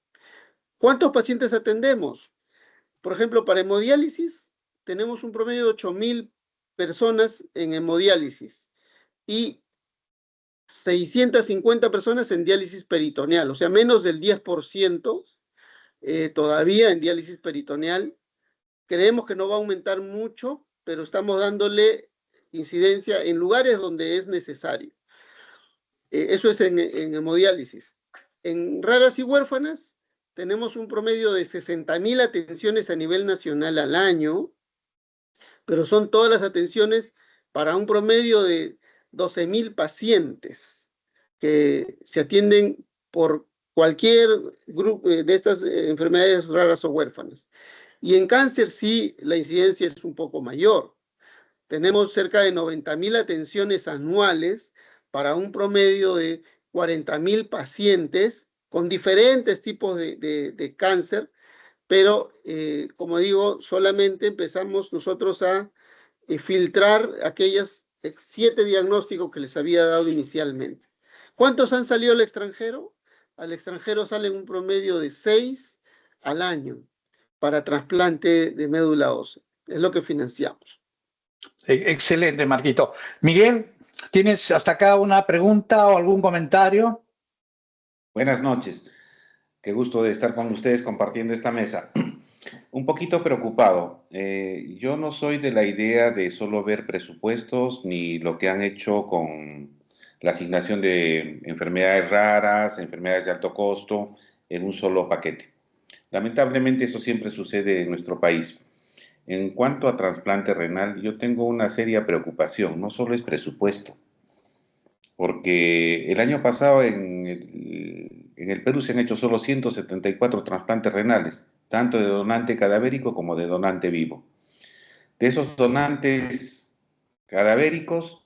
¿Cuántos pacientes atendemos? Por ejemplo, para hemodiálisis tenemos un promedio de 8.000 personas en hemodiálisis y 650 personas en diálisis peritoneal, o sea, menos del 10% todavía en diálisis peritoneal. Creemos que no va a aumentar mucho, pero estamos dándole incidencia en lugares donde es necesario. Eso es en hemodiálisis. En raras y huérfanas tenemos un promedio de 60.000 atenciones a nivel nacional al año, pero son todas las atenciones para un promedio de 12.000 pacientes que se atienden por cualquier grupo de estas enfermedades raras o huérfanas. Y en cáncer sí, la incidencia es un poco mayor. Tenemos cerca de 90.000 atenciones anuales para un promedio de 40.000 pacientes con diferentes tipos de cáncer, pero como digo, solamente empezamos nosotros a filtrar aquellos 7 diagnósticos que les había dado inicialmente. ¿Cuántos han salido al extranjero? Al extranjero salen un promedio de 6 al año para trasplante de médula ósea. Es lo que financiamos. Excelente, Marquito. Miguel, ¿tienes hasta acá una pregunta o algún comentario? Buenas noches. Qué gusto de estar con ustedes compartiendo esta mesa. Un poquito preocupado. Yo no soy de la idea de solo ver presupuestos ni lo que han hecho con la asignación de enfermedades raras, enfermedades de alto costo, en un solo paquete. Lamentablemente eso siempre sucede en nuestro país. En cuanto a trasplante renal, yo tengo una seria preocupación. No solo es presupuesto, porque el año pasado en el Perú se han hecho solo 174 trasplantes renales, tanto de donante cadavérico como de donante vivo. De esos donantes cadavéricos,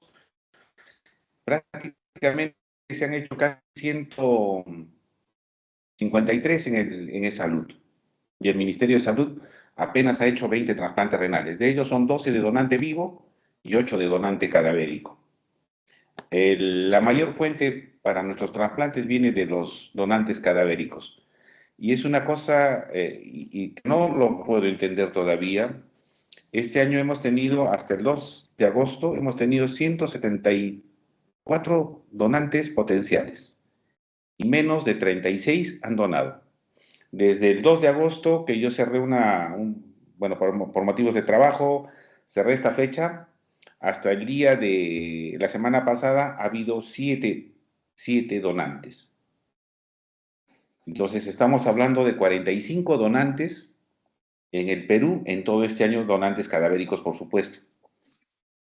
prácticamente se han hecho casi 153 en e-Salud. Y el Ministerio de Salud apenas ha hecho 20 trasplantes renales. De ellos son 12 de donante vivo y 8 de donante cadavérico. La mayor fuente para nuestros trasplantes viene de los donantes cadavéricos. Y es una cosa, y no lo puedo entender todavía. Este año hemos tenido, hasta el 2 de agosto, hemos tenido 174 donantes potenciales. Y menos de 36 han donado. Desde el 2 de agosto, que yo cerré bueno, por motivos de trabajo, cerré esta fecha, hasta el día de la semana pasada ha habido 7 donantes. Entonces estamos hablando de 45 donantes en el Perú, en todo este año, donantes cadavéricos, por supuesto.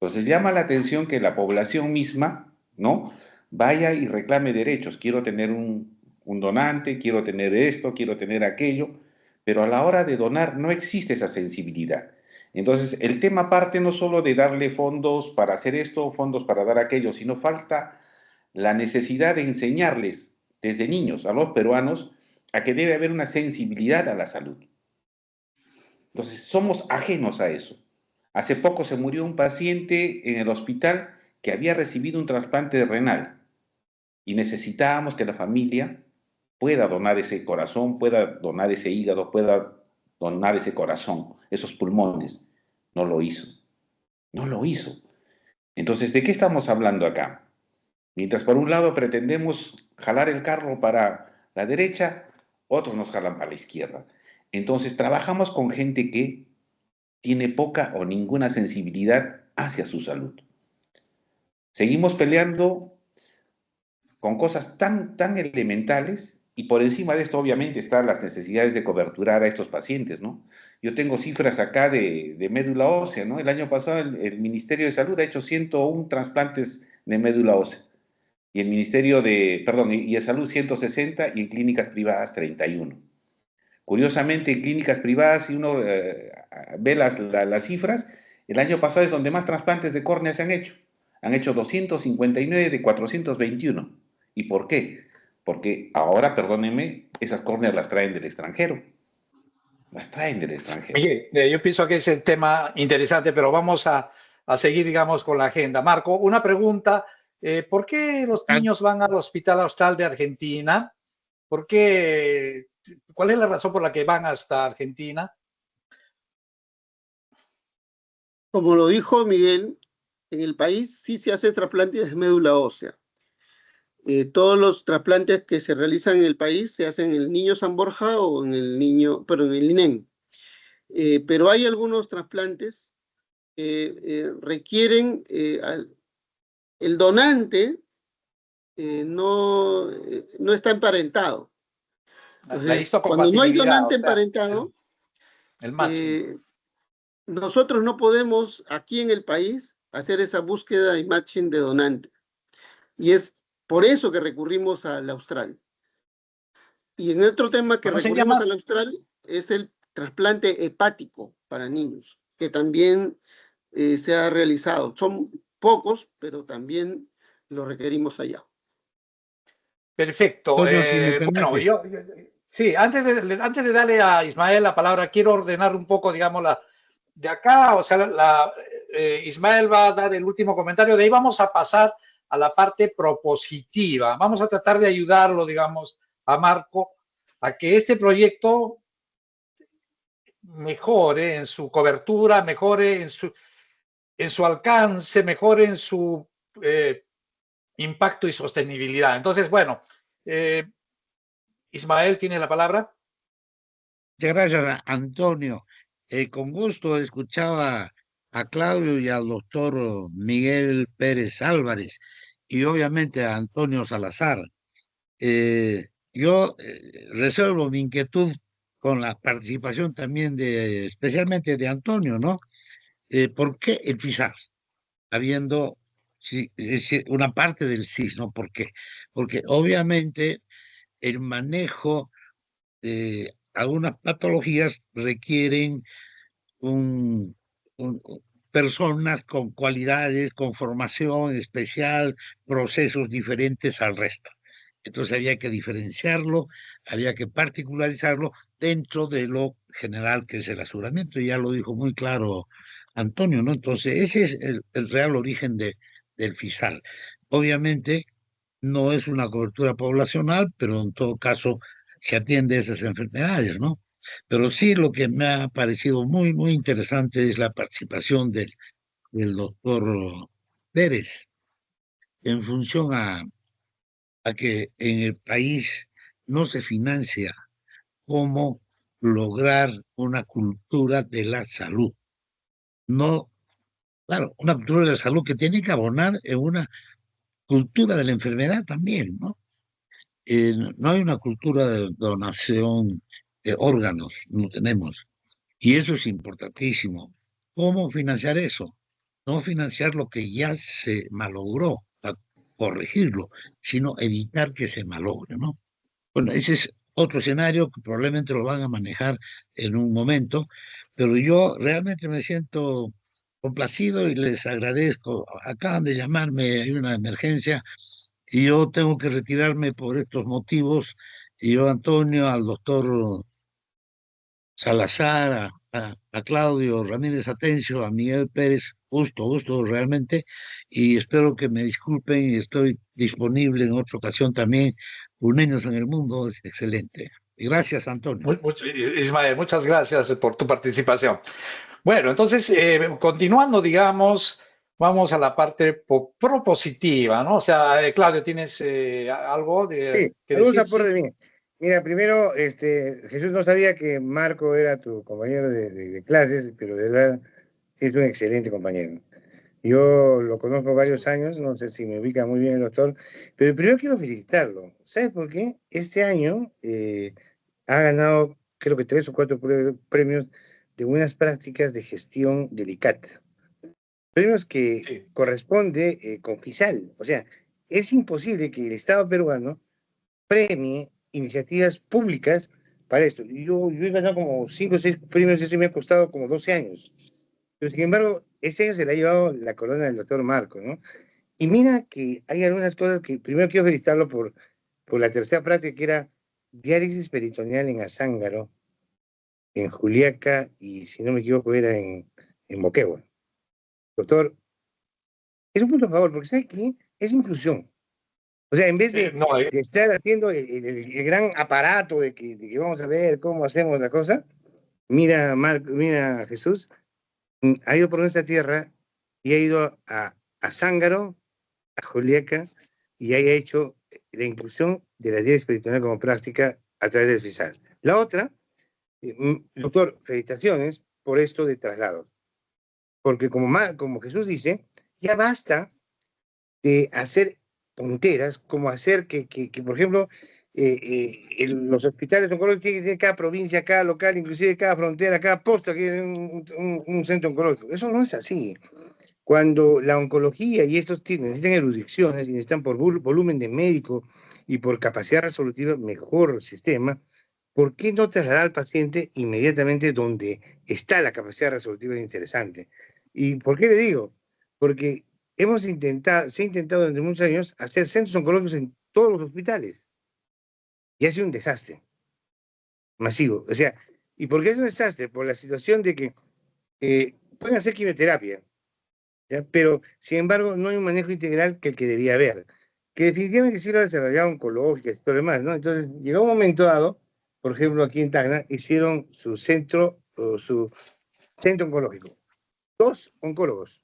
Entonces llama la atención que la población misma, ¿no?, vaya y reclame derechos. Quiero tener un donante, quiero tener esto, quiero tener aquello, pero a la hora de donar no existe esa sensibilidad. Entonces, el tema parte no solo de darle fondos para hacer esto, fondos para dar aquello, sino falta la necesidad de enseñarles desde niños a los peruanos a que debe haber una sensibilidad a la salud. Entonces, somos ajenos a eso. Hace poco se murió un paciente en el hospital que había recibido un trasplante renal y necesitábamos que la familia pueda donar ese corazón, pueda donar ese hígado, pueda donar ese corazón, esos pulmones. No lo hizo. No lo hizo. Entonces, ¿de qué estamos hablando acá? Mientras por un lado pretendemos jalar el carro para la derecha, otros nos jalan para la izquierda. Entonces, trabajamos con gente que tiene poca o ninguna sensibilidad hacia su salud. Seguimos peleando con cosas tan elementales, y por encima de esto obviamente están las necesidades de coberturar a estos pacientes, ¿no? Yo tengo cifras acá de médula ósea, ¿no? El año pasado el Ministerio de Salud ha hecho 101 trasplantes de médula ósea, y el Ministerio de Salud 160, y en clínicas privadas 31. Curiosamente, en clínicas privadas, si uno ve las cifras, el año pasado es donde más trasplantes de córnea se han hecho. Han hecho 259 de 421. ¿Y por qué? Porque ahora, perdónenme, esas córneas las traen del extranjero. Las traen del extranjero. Oye, yo pienso que es el tema interesante, pero vamos a seguir, digamos, con la agenda. Marco, una pregunta. ¿Por qué los niños van al Hospital Austral de Argentina? ¿Por qué? ¿Cuál es la razón por la que van hasta Argentina? Como lo dijo Miguel, en el país sí se hace trasplantes de médula ósea. Todos los trasplantes que se realizan en el país se hacen en el Niño San Borja o en el INEN. Pero hay algunos trasplantes que requieren el donante no está emparentado. La Entonces, cuando no hay histocompatibilidad, donante o sea, emparentado, el matching. nosotros no podemos aquí en el país hacer esa búsqueda y matching de donante. Y es por eso que recurrimos al austral. Y en otro tema que ¿Cómo se recurrimos llama? al austral es el trasplante hepático para niños, que también se ha realizado. Son pocos, pero también lo requerimos allá. Perfecto. Antonio, si me Bueno, permites. sí, antes de darle a Ismael la palabra, quiero ordenar un poco, digamos, de acá, o sea, Ismael va a dar el último comentario, de ahí vamos a pasar a la parte propositiva. Vamos a tratar de ayudarlo, digamos, a Marco, a que este proyecto mejore en su cobertura, mejore en su alcance, mejore en su impacto y sostenibilidad. Entonces, bueno, Ismael tiene la palabra. Muchas gracias, Antonio. Con gusto escuchaba a Claudio y al doctor Miguel Pérez Álvarez y obviamente a Antonio Salazar. Yo resuelvo mi inquietud con la participación también especialmente de Antonio, ¿no? ¿Por qué el FISAR? Habiendo una parte del SIS, ¿no? ¿Por qué? Porque obviamente el manejo algunas patologías requieren un, personas con cualidades, con formación especial, procesos diferentes al resto. Entonces había que diferenciarlo, había que particularizarlo dentro de lo general que es el aseguramiento. Ya lo dijo muy claro Antonio, ¿no? Entonces ese es el real origen del FISAL. Obviamente no es una cobertura poblacional, pero en todo caso se atiende a esas enfermedades, ¿no? Pero sí lo que me ha parecido muy, muy interesante es la participación del doctor Pérez en función a que en el país no se financia cómo lograr una cultura de la salud. No, claro, una cultura de la salud que tiene que abonar en una cultura de la enfermedad también, ¿no? No hay una cultura de donación de órganos, no tenemos. Y eso es importantísimo. ¿Cómo financiar eso? No financiar lo que ya se malogró, a corregirlo, sino evitar que se malogre, ¿no? Bueno, ese es otro escenario que probablemente lo van a manejar en un momento, pero yo realmente me siento complacido y les agradezco. Acaban de llamarme, hay una emergencia y yo tengo que retirarme por estos motivos. Y yo, Antonio, al doctor Salazar, a Claudio Ramírez Atencio, a Miguel Pérez, gusto realmente, y espero que me disculpen y estoy disponible en otra ocasión también. Niños en el Mundo es excelente. Y gracias, Antonio. Ismael, muchas gracias por tu participación. Bueno, entonces, continuando, digamos, vamos a la parte propositiva, ¿no? O sea, Claudio, ¿tienes algo Sí, que algunos decir? Sí. aportes míos. Mira, primero, Jesús no sabía que Marco era tu compañero de clases, pero de verdad sí es un excelente compañero. Yo lo conozco varios años, no sé si me ubica muy bien el doctor, pero primero quiero felicitarlo. ¿Sabes por qué? Este año ha ganado, creo que 3 o 4 premios de buenas prácticas de gestión delicada. Premios que Sí. corresponde con FISAL. O sea, es imposible que el Estado peruano premie iniciativas públicas para esto. Yo he ganado como 5 o 6 premios, eso me ha costado como 12 años. Pero sin embargo, este año se le ha llevado la corona del doctor Marco, ¿no? Y mira que hay algunas cosas que primero quiero felicitarlo por la tercera práctica, que era diálisis peritoneal en Azángaro, en Juliaca, y si no me equivoco era en Moquegua. Doctor, es un punto a favor, porque ¿sabe qué? Es inclusión. O sea, en vez No, de estar haciendo el gran aparato de que vamos a ver cómo hacemos la cosa, mira, mira Jesús, ha ido por nuestra tierra y ha ido a Zángaro, a Juliaca, y haya hecho la inclusión de la diálisis peritoneal como práctica a través del FISAL. La otra, doctor, felicitaciones por esto de traslado, porque como Jesús dice, ya basta de hacer punteras como hacer que por ejemplo, los hospitales oncológicos tienen que tener cada provincia, cada local, inclusive cada frontera, cada posta que tiene un centro oncológico. Eso no es así. Cuando la oncología y estos necesitan erudiciones y necesitan por volumen de médico y por capacidad resolutiva mejor sistema, ¿por qué no trasladar al paciente inmediatamente donde está la capacidad resolutiva interesante? ¿Y por qué le digo? Porque se ha intentado durante muchos años hacer centros oncológicos en todos los hospitales y ha sido un desastre masivo. O sea, ¿y por qué es un desastre? Por la situación de que pueden hacer quimioterapia, ¿ya? Pero, sin embargo, no hay un manejo integral que el que debía haber, que definitivamente sí lo ha desarrollado oncológica y todo lo demás, ¿no? Entonces, llegó un momento dado, por ejemplo, aquí en Tacna, hicieron su centro oncológico. 2 oncólogos.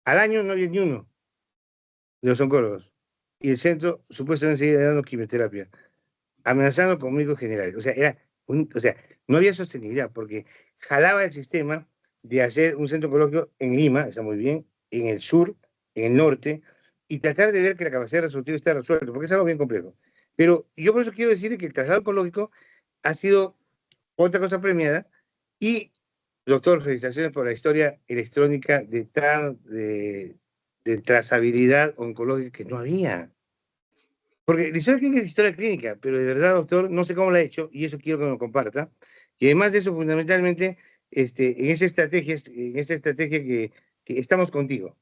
Al año no había ni uno de los oncólogos. Y el centro supuestamente seguía dando quimioterapia, amenazando con médicos generales. O sea, no había sostenibilidad, porque jalaba el sistema de hacer un centro oncológico en Lima, está muy bien, en el sur, en el norte, y tratar de ver que la capacidad resolutiva está resuelta, porque es algo bien complejo. Pero yo por eso quiero decir que el traslado oncológico ha sido otra cosa premiada, y, doctor, felicitaciones por la historia electrónica de trazabilidad oncológica que no había. Porque la historia clínica es historia clínica, pero de verdad, doctor, no sé cómo la ha hecho, y eso quiero que me lo comparta. Y además de eso, fundamentalmente, en esta estrategia que estamos contigo.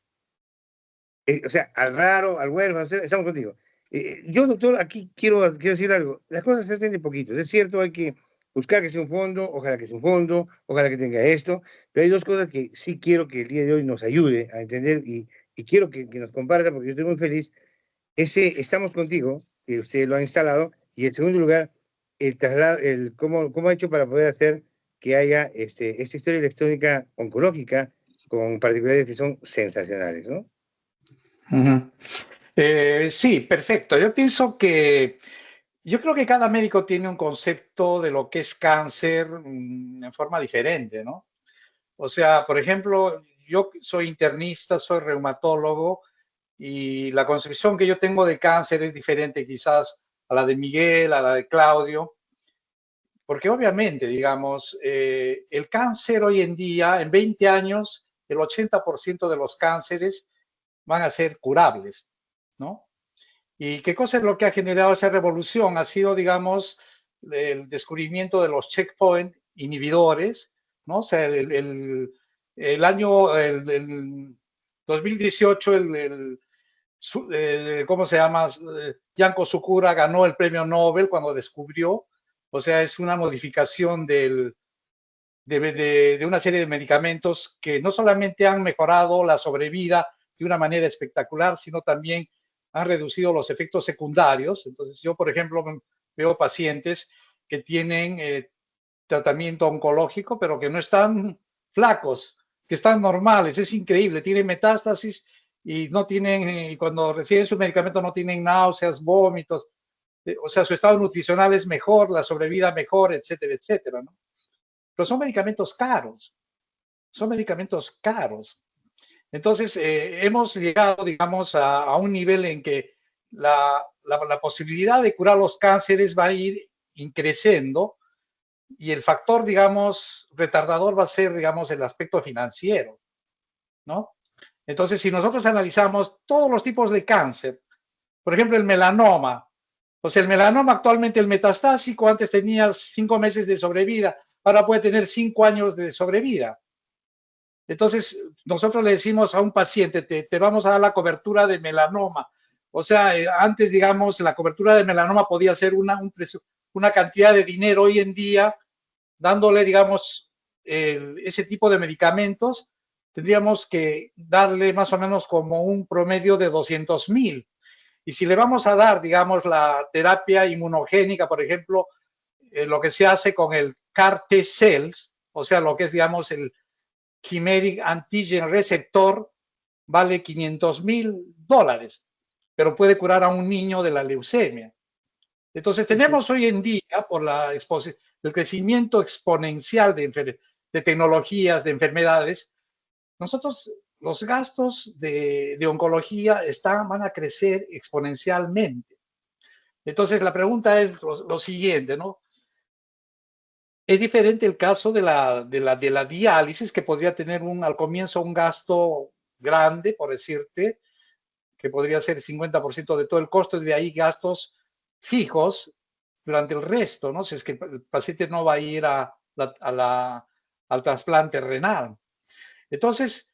O sea, al raro, al huérfano, estamos contigo. Yo, doctor, aquí quiero decir algo. Las cosas se hacen de poquito. Es cierto, hay que buscar que sea un fondo, ojalá que sea un fondo, ojalá que tenga esto, pero hay dos cosas que sí quiero que el día de hoy nos ayude a entender y quiero que nos comparta, porque yo estoy muy feliz. Estamos contigo, que ustedes lo han instalado, y en segundo lugar, el traslado, cómo ha hecho para poder hacer que haya esta historia electrónica oncológica con particularidades que son sensacionales, ¿no? Sí, perfecto. Yo creo que cada médico tiene un concepto de lo que es cáncer en forma diferente, ¿no? O sea, por ejemplo, yo soy internista, soy reumatólogo y la concepción que yo tengo de cáncer es diferente quizás a la de Miguel, a la de Claudio, porque obviamente, digamos, el cáncer hoy en día, en 20 años, el 80% de los cánceres van a ser curables, ¿no? ¿Y qué cosa es lo que ha generado esa revolución? Ha sido, digamos, el descubrimiento de los checkpoint inhibidores, ¿no? O sea, el año 2018, ¿cómo se llama? Yanko Sukura ganó el premio Nobel cuando descubrió, o sea, es una modificación de una serie de medicamentos que no solamente han mejorado la sobrevida de una manera espectacular, sino también han reducido los efectos secundarios. Entonces, yo, por ejemplo, veo pacientes que tienen tratamiento oncológico, pero que no están flacos, que están normales. Es increíble, tienen metástasis y no tienen, cuando reciben su medicamento no tienen náuseas, vómitos. O sea, su estado nutricional es mejor, la sobrevida mejor, etcétera, etcétera, ¿no? Pero son medicamentos caros. Son medicamentos caros. Entonces, hemos llegado, digamos, a un nivel en que la posibilidad de curar los cánceres va a ir creciendo y el factor, digamos, retardador va a ser, digamos, el aspecto financiero, ¿no? Entonces, si nosotros analizamos todos los tipos de cáncer, por ejemplo, el melanoma, o sea, el melanoma actualmente, el metastásico, antes tenía 5 meses de sobrevida, ahora puede tener 5 años de sobrevida. Entonces, nosotros le decimos a un paciente, te vamos a dar la cobertura de melanoma. O sea, antes, digamos, la cobertura de melanoma podía ser una cantidad de dinero. Hoy en día, dándole, digamos, ese tipo de medicamentos, tendríamos que darle más o menos como un promedio de 200,000. Y si le vamos a dar, digamos, la terapia inmunogénica, por ejemplo, lo que se hace con el CAR T-cells, o sea, lo que es, digamos, el Chimeric Antigen Receptor, vale $500,000, pero puede curar a un niño de la leucemia. Entonces tenemos hoy en día, por el crecimiento exponencial de tecnologías, de enfermedades, nosotros los gastos de oncología van a crecer exponencialmente. Entonces, la pregunta es lo siguiente, ¿no? Es diferente el caso de la diálisis, que podría tener al comienzo un gasto grande, por decirte, que podría ser el 50% de todo el costo, y de ahí gastos fijos durante el resto, ¿no? Si es que el paciente no va a ir al trasplante renal. Entonces,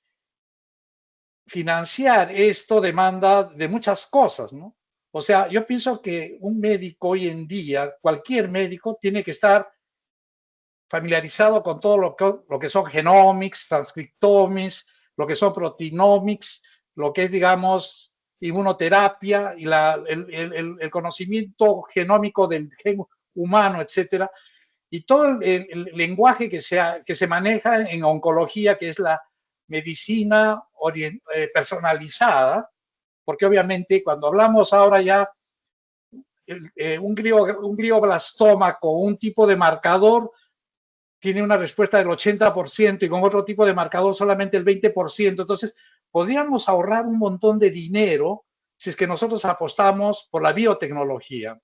financiar esto demanda de muchas cosas, ¿no? O sea, yo pienso que un médico hoy en día, cualquier médico, tiene que estar familiarizado con todo lo que son genomics, transcriptomics, lo que son proteinomics, lo que es, digamos, inmunoterapia y el conocimiento genómico del gen humano, etcétera, y todo el lenguaje que se maneja en oncología, que es la medicina personalizada, porque obviamente cuando hablamos ahora ya un glioblastoma con un tipo de marcador tiene una respuesta del 80% y con otro tipo de marcador solamente el 20%. Entonces, podríamos ahorrar un montón de dinero si es que nosotros apostamos por la biotecnología.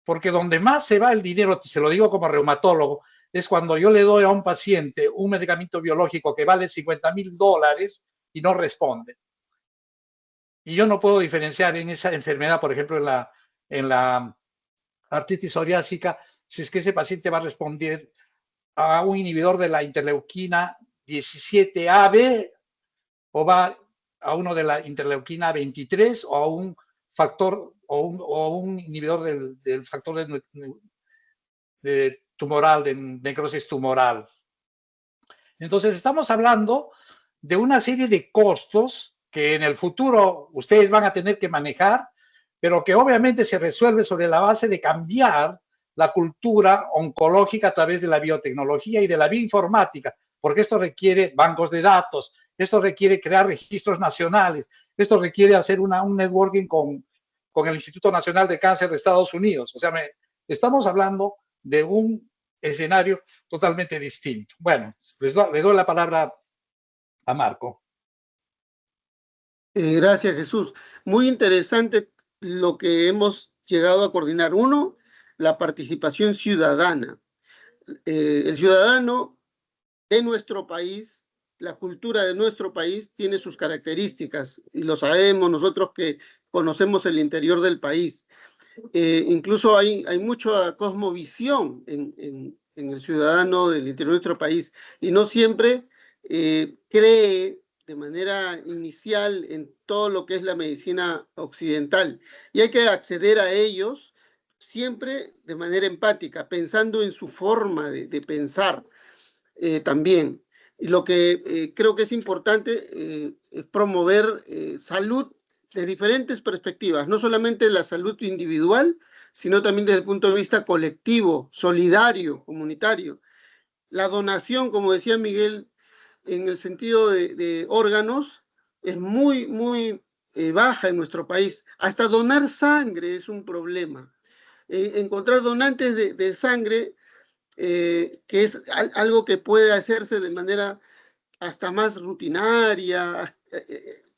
Porque donde más se va el dinero, se lo digo como reumatólogo, es cuando yo le doy a un paciente un medicamento biológico que vale $50,000 y no responde. Y yo no puedo diferenciar en esa enfermedad, por ejemplo, en la artritis psoriásica, si es que ese paciente va a responder a un inhibidor de la interleuquina 17AB o va a uno de la interleuquina 23 o a un factor o un inhibidor del factor de tumoral, de necrosis tumoral. Entonces, estamos hablando de una serie de costos que en el futuro ustedes van a tener que manejar, pero que obviamente se resuelve sobre la base de cambiar la cultura oncológica a través de la biotecnología y de la bioinformática, porque esto requiere bancos de datos, esto requiere crear registros nacionales, esto requiere hacer un networking con el Instituto Nacional de Cáncer de Estados Unidos. O sea, estamos hablando de un escenario totalmente distinto. Bueno, le doy la palabra a Marco. Gracias, Jesús. Muy interesante lo que hemos llegado a coordinar. Uno, la participación ciudadana. El ciudadano de nuestro país, la cultura de nuestro país tiene sus características y lo sabemos nosotros que conocemos el interior del país. Incluso hay mucha cosmovisión en el ciudadano del interior de nuestro país y no siempre cree de manera inicial en todo lo que es la medicina occidental. Y hay que acceder a ellos siempre de manera empática, pensando en su forma de pensar también. Y lo que creo que es importante es promover salud de diferentes perspectivas, no solamente la salud individual, sino también desde el punto de vista colectivo, solidario, comunitario. La donación, como decía Miguel, en el sentido de órganos, es muy baja en nuestro país. Hasta donar sangre es un problema. Encontrar donantes de sangre, que es algo que puede hacerse de manera hasta más rutinaria,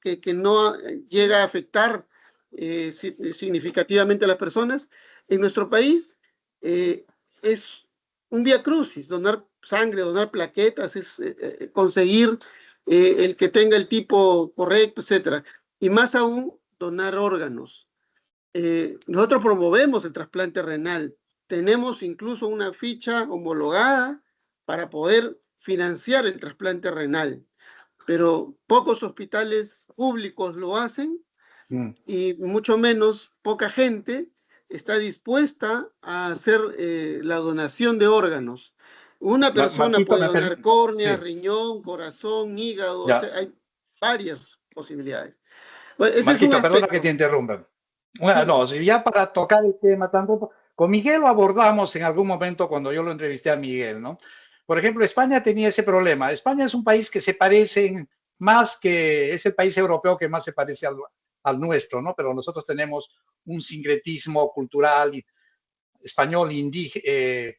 que no llega a afectar significativamente a las personas. En nuestro país es un vía crucis, donar sangre, donar plaquetas, es conseguir el que tenga el tipo correcto, etc. Y más aún, donar órganos. Nosotros promovemos el trasplante renal. Tenemos incluso una ficha homologada para poder financiar el trasplante renal, pero pocos hospitales públicos lo hacen y mucho menos poca gente está dispuesta a hacer la donación de órganos. Una persona Marquito, puede donar córnea, sí. riñón, corazón, hígado, o sea, hay varias posibilidades. Bueno, ese es un Marquito, perdona que aspecto. te interrumpa. Bueno, no, si ya para tocar el tema tanto, con Miguel lo abordamos en algún momento cuando yo lo entrevisté a Miguel, ¿no? Por ejemplo, España tenía ese problema. España es un país que se parece más que, es el país europeo que más se parece al nuestro, ¿no? Pero nosotros tenemos un sincretismo cultural español, indígena,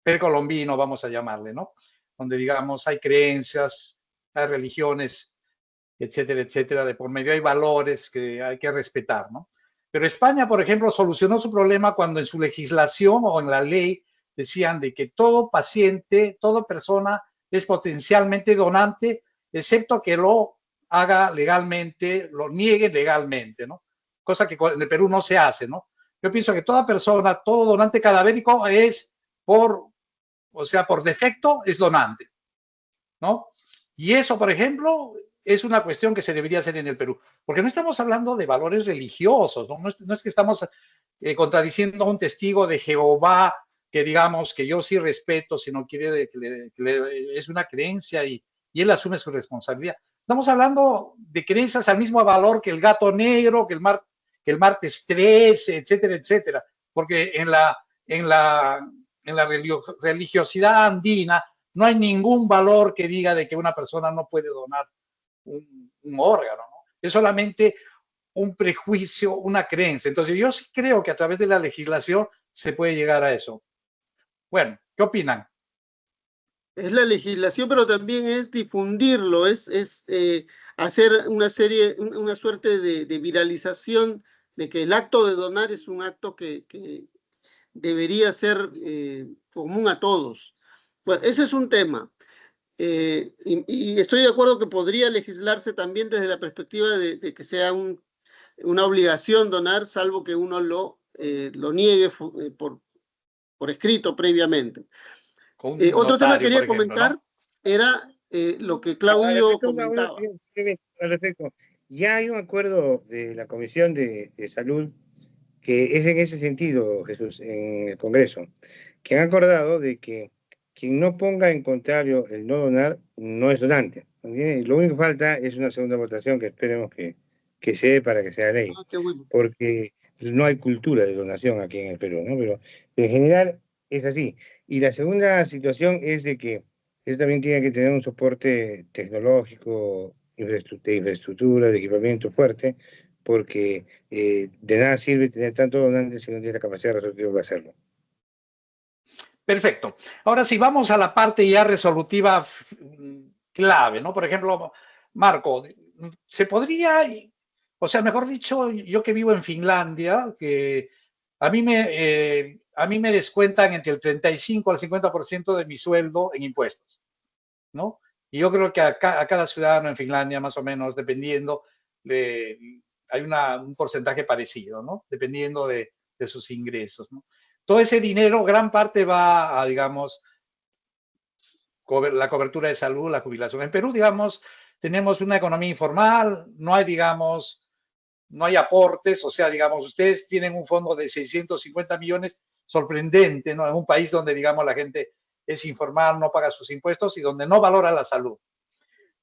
precolombino, vamos a llamarle, ¿no? Donde, digamos, hay creencias, hay religiones etcétera, etcétera, de por medio hay valores que hay que respetar, ¿no? Pero España, por ejemplo, solucionó su problema cuando en su legislación o en la ley decían de que todo paciente, toda persona es potencialmente donante, excepto que lo haga legalmente, lo niegue legalmente, ¿no? Cosa que en el Perú no se hace, ¿no? Yo pienso que toda persona, todo donante cadavérico es o sea, por defecto es donante, ¿no? Y eso, por ejemplo, es una cuestión que se debería hacer en el Perú, porque no estamos hablando de valores religiosos, ¿no? No es que estamos contradiciendo a un testigo de Jehová que digamos que yo sí respeto, si no quiere, es una creencia y él asume su responsabilidad. Estamos hablando de creencias al mismo valor que el gato negro, que el martes 13, etcétera, etcétera, porque en la religiosidad andina no hay ningún valor que diga de que una persona no puede donar un órgano, ¿no? Es solamente un prejuicio, una creencia. Entonces yo sí creo que a través de la legislación se puede llegar a eso. Bueno, ¿qué opinan? Es la legislación, pero también es difundirlo, es hacer una suerte de viralización de que el acto de donar es un acto que debería ser común a todos. Bueno, ese es un tema. Y estoy de acuerdo que podría legislarse también desde la perspectiva de que sea una obligación donar, salvo que uno lo niegue por escrito previamente. Otro tema que quería comentar, ¿no? Era lo que Claudio comentaba. Al respecto, ya hay un acuerdo de la Comisión de Salud que es en ese sentido, Jesús, en el Congreso, que han acordado de que quien no ponga en contrario el no donar no es donante. ¿Entiendes? Lo único que falta es una segunda votación que esperemos que se dé para que sea ley, bueno. Porque no hay cultura de donación aquí en el Perú, ¿no? Pero en general es así. Y la segunda situación es de que eso también tiene que tener un soporte tecnológico, de infraestructura, de equipamiento fuerte, porque de nada sirve tener tanto donantes si no tiene la capacidad resolutiva de hacerlo. Perfecto. Ahora sí, vamos a la parte ya resolutiva clave, ¿no? Por ejemplo, Marco, se podría, o sea, mejor dicho, yo que vivo en Finlandia, que a mí me descuentan entre el 35 al 50% de mi sueldo en impuestos, ¿no? Y yo creo que a cada ciudadano en Finlandia, más o menos, dependiendo, hay un porcentaje parecido, ¿no? Dependiendo de sus ingresos, ¿no? Todo ese dinero, gran parte va a, digamos, la cobertura de salud, la jubilación. En Perú, digamos, tenemos una economía informal, no hay, digamos, no hay aportes, o sea, digamos, ustedes tienen un fondo de 650 millones, sorprendente, ¿no? En un país donde, digamos, la gente es informal, no paga sus impuestos y donde no valora la salud.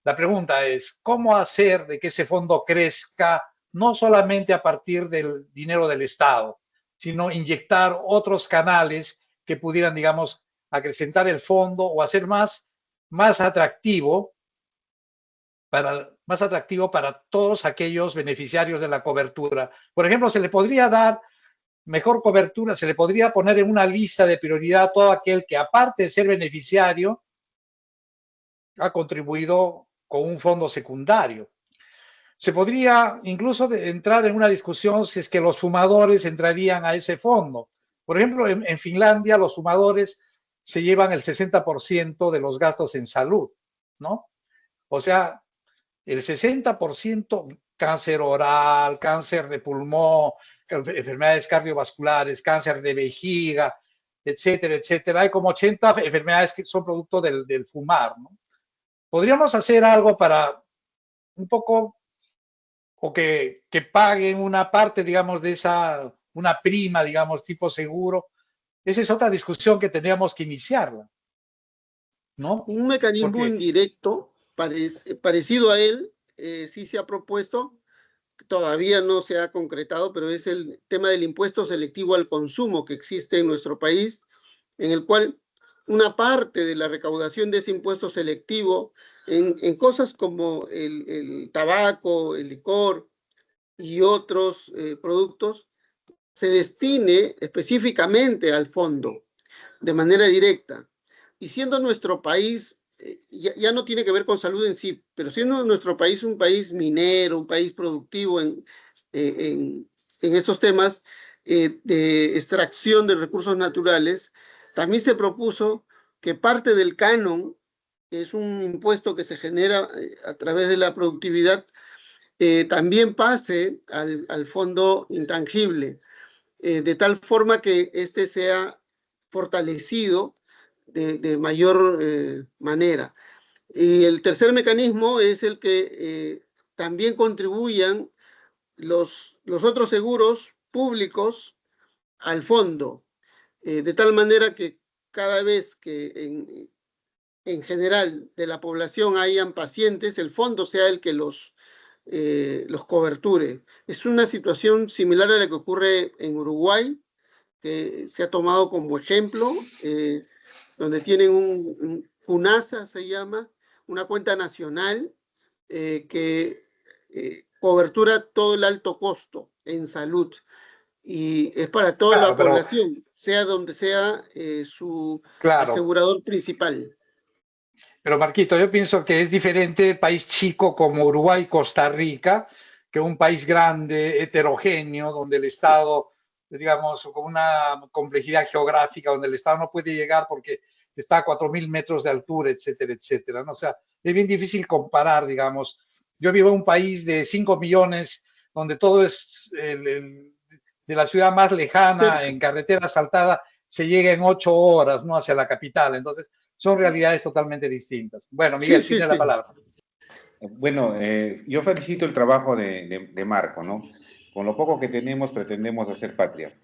La pregunta es, ¿cómo hacer de que ese fondo crezca no solamente a partir del dinero del Estado, sino inyectar otros canales que pudieran, digamos, acrecentar el fondo o hacer más atractivo para todos aquellos beneficiarios de la cobertura? Por ejemplo, se le podría dar mejor cobertura, se le podría poner en una lista de prioridad a todo aquel que, aparte de ser beneficiario, ha contribuido con un fondo secundario. Se podría incluso entrar en una discusión si es que los fumadores entrarían a ese fondo. Por ejemplo, en Finlandia los fumadores se llevan el 60% de los gastos en salud, ¿no? O sea, el 60% cáncer oral, cáncer de pulmón, enfermedades cardiovasculares, cáncer de vejiga, etcétera, etcétera. Hay como 80 enfermedades que son producto del fumar, ¿no? Podríamos hacer algo para un poco, o que paguen una parte, digamos, de una prima, digamos, tipo seguro. Esa es otra discusión que tendríamos que iniciarla, ¿no? Un mecanismo indirecto parecido a él, sí se ha propuesto, todavía no se ha concretado, pero es el tema del impuesto selectivo al consumo que existe en nuestro país, en el cual una parte de la recaudación de ese impuesto selectivo en cosas como el tabaco, el licor y otros productos se destine específicamente al fondo de manera directa. Y siendo nuestro país ya no tiene que ver con salud en sí, pero siendo nuestro país un país minero, un país productivo en estos temas de extracción de recursos naturales, también se propuso que parte del canon, que es un impuesto que se genera a través de la productividad, también pase al fondo intangible, de tal forma que este sea fortalecido de mayor manera. Y el tercer mecanismo es el que también contribuyan los otros seguros públicos al fondo, de tal manera que cada vez que en general de la población hayan pacientes, el fondo sea el que los coberture. Es una situación similar a la que ocurre en Uruguay, que se ha tomado como ejemplo, donde tienen un FUNASA, se llama, una cuenta nacional que cobertura todo el alto costo en salud y es para toda la Claro, pero población, sea donde sea su claro, asegurador principal. pero Marquito, yo pienso que es diferente país chico como Uruguay, Costa Rica, que un país grande, heterogéneo, donde el Estado, digamos, con una complejidad geográfica, donde el Estado no puede llegar porque está a 4.000 metros de altura, etcétera, etcétera, ¿no? O sea, es bien difícil comparar, digamos. Yo vivo en un país de 5 millones, donde todo es de la ciudad más lejana, Cerca. en carretera asfaltada, se llega en 8 horas, ¿no? Hacia la capital. Entonces, son realidades totalmente distintas. Bueno, Sí, Miguel, sí, tiene la sí. palabra. Bueno, yo felicito el trabajo de Marco, ¿no? Con lo poco que tenemos pretendemos hacer patria.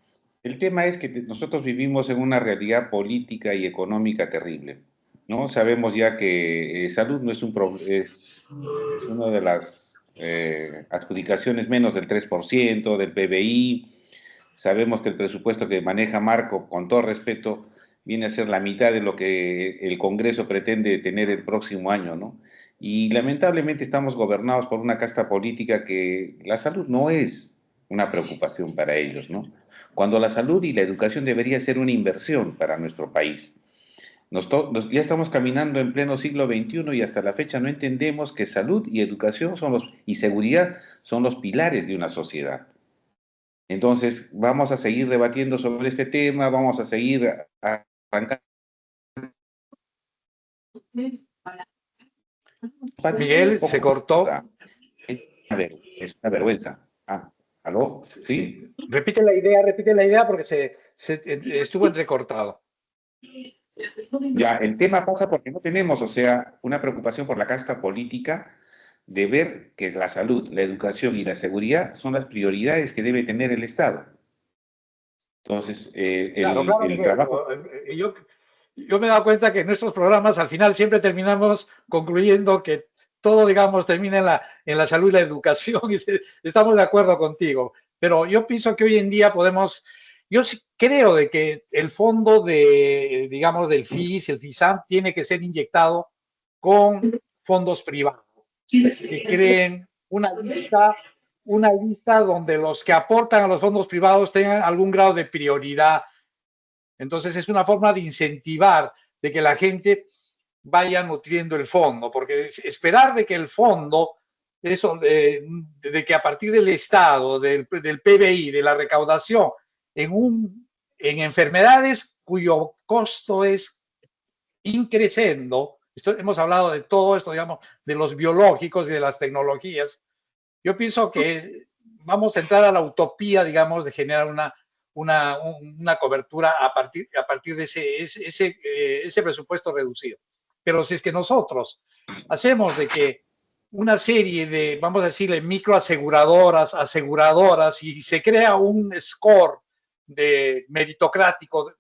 El tema es que nosotros vivimos en una realidad política y económica terrible, ¿no? Sabemos ya que salud no es es una de las adjudicaciones menos del 3% del PBI. Sabemos que el presupuesto que maneja Marco, con todo respeto, viene a ser la mitad de lo que el Congreso pretende tener el próximo año, ¿no? Y lamentablemente estamos gobernados por una casta política que la salud no es una preocupación para ellos, ¿no? Cuando la salud y la educación debería ser una inversión para nuestro país. Ya estamos caminando en pleno siglo XXI y hasta la fecha no entendemos que salud y educación y seguridad son los pilares de una sociedad. Entonces, vamos a seguir debatiendo sobre este tema, vamos a seguir arrancando. Miguel, se cortó. Es una vergüenza. Ah, ¿aló? Sí. ¿Sí? Repite la idea porque estuvo entrecortado. Ya, el tema pasa porque no tenemos, o sea, una preocupación por la casta política de ver que la salud, la educación y la seguridad son las prioridades que debe tener el Estado. Entonces, Claro, claro, el Miguel. trabajo... Yo me he dado cuenta que en nuestros programas al final siempre terminamos concluyendo que todo, digamos, termina en la salud y la educación y estamos de acuerdo contigo. Pero yo pienso que hoy en día yo sí creo de que el fondo digamos, del FIS, el FISAM, tiene que ser inyectado con fondos privados que creen una lista donde los que aportan a los fondos privados tengan algún grado de prioridad. Entonces es una forma de incentivar de que la gente vaya nutriendo el fondo, porque esperar de que el fondo, de que a partir del Estado, del PBI, de la recaudación, en enfermedades cuyo costo es increciendo, hemos hablado de todo esto, digamos, de los biológicos y de las tecnologías, yo pienso que vamos a entrar a la utopía, digamos, de generar una cobertura a partir de ese presupuesto reducido. Pero si es que nosotros hacemos de que una serie de, vamos a decirle, aseguradoras, y se crea un score de meritocrático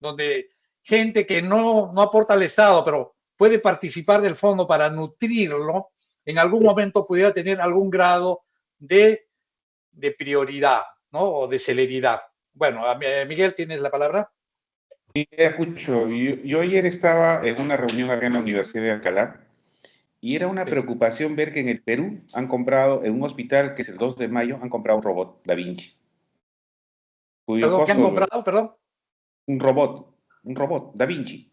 donde gente que no aporta al Estado, pero puede participar del fondo para nutrirlo, en algún momento pudiera tener algún grado de prioridad, ¿no? O de celeridad. Bueno, Miguel, ¿tienes la palabra? Sí, escucho. Yo ayer estaba en una reunión acá en la Universidad de Alcalá y era una preocupación ver que en el Perú han comprado, en un hospital que es el 2 de mayo, han comprado un robot Da Vinci, cuyo ¿Perdón, qué han costo, comprado? Perdón. un robot Da Vinci.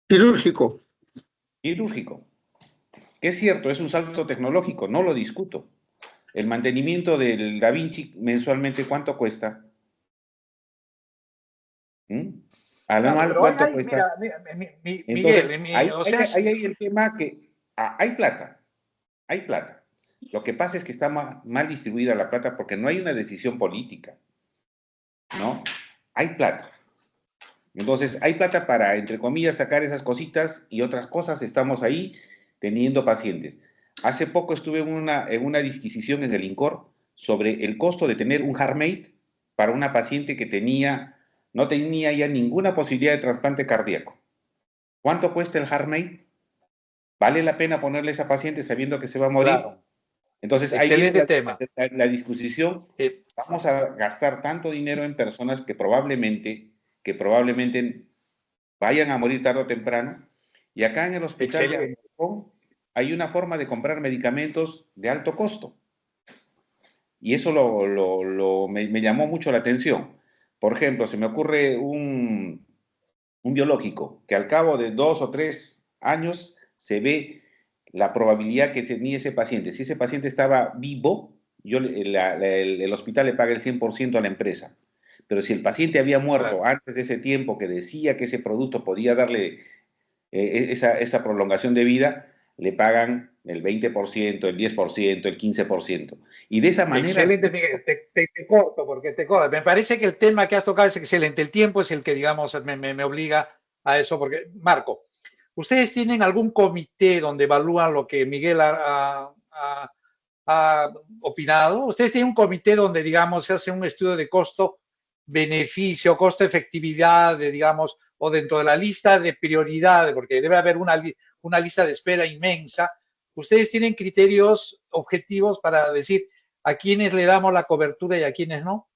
Quirúrgico. quirúrgico. Que es cierto, es un salto tecnológico, no lo discuto. El mantenimiento del Da Vinci mensualmente, ¿cuánto cuesta? Anual, Pero ¿cuánto hay, cuesta? mira, Entonces, Miguel, ahí o sea, hay el tema que hay plata, hay plata. Lo que pasa es que está mal distribuida la plata porque no hay una decisión política, ¿no? Hay plata. Entonces, hay plata para, entre comillas, sacar esas cositas y otras cosas. Estamos ahí teniendo pacientes. Hace poco estuve en una disquisición en el INCOR sobre el costo de tener un HeartMate para una paciente que no tenía ya ninguna posibilidad de trasplante cardíaco. ¿Cuánto cuesta el HeartMate? ¿Vale la pena ponerle a esa paciente sabiendo que se va a morir? claro, Entonces, ahí viene excelente tema. la discusión. Vamos a gastar tanto dinero en personas que probablemente vayan a morir tarde o temprano. Y acá en el hospital de Alarcón hay una forma de comprar medicamentos de alto costo. Y eso me llamó mucho la atención. Por ejemplo, se me ocurre un biológico que al cabo de 2 o 3 años se ve la probabilidad que tenía ese paciente. Si ese paciente estaba vivo, el hospital le paga el 100% a la empresa. Pero si el paciente había muerto antes de ese tiempo que decía que ese producto podía darle esa prolongación de vida, le pagan el 20%, el 10%, el 15%. Y de esa manera... Excelente, Miguel. Te corto porque te corto. Me parece que el tema que has tocado es excelente. El tiempo es el que, digamos, me obliga a eso. Porque, Marco, ¿ustedes tienen algún comité donde evalúan lo que Miguel ha opinado? ¿Ustedes tienen un comité donde, digamos, se hace un estudio de costo-beneficio, costo-efectividad, digamos, o dentro de la lista de prioridades, porque debe haber una lista de espera inmensa? ¿Ustedes tienen criterios objetivos para decir a quiénes le damos la cobertura y a quiénes no?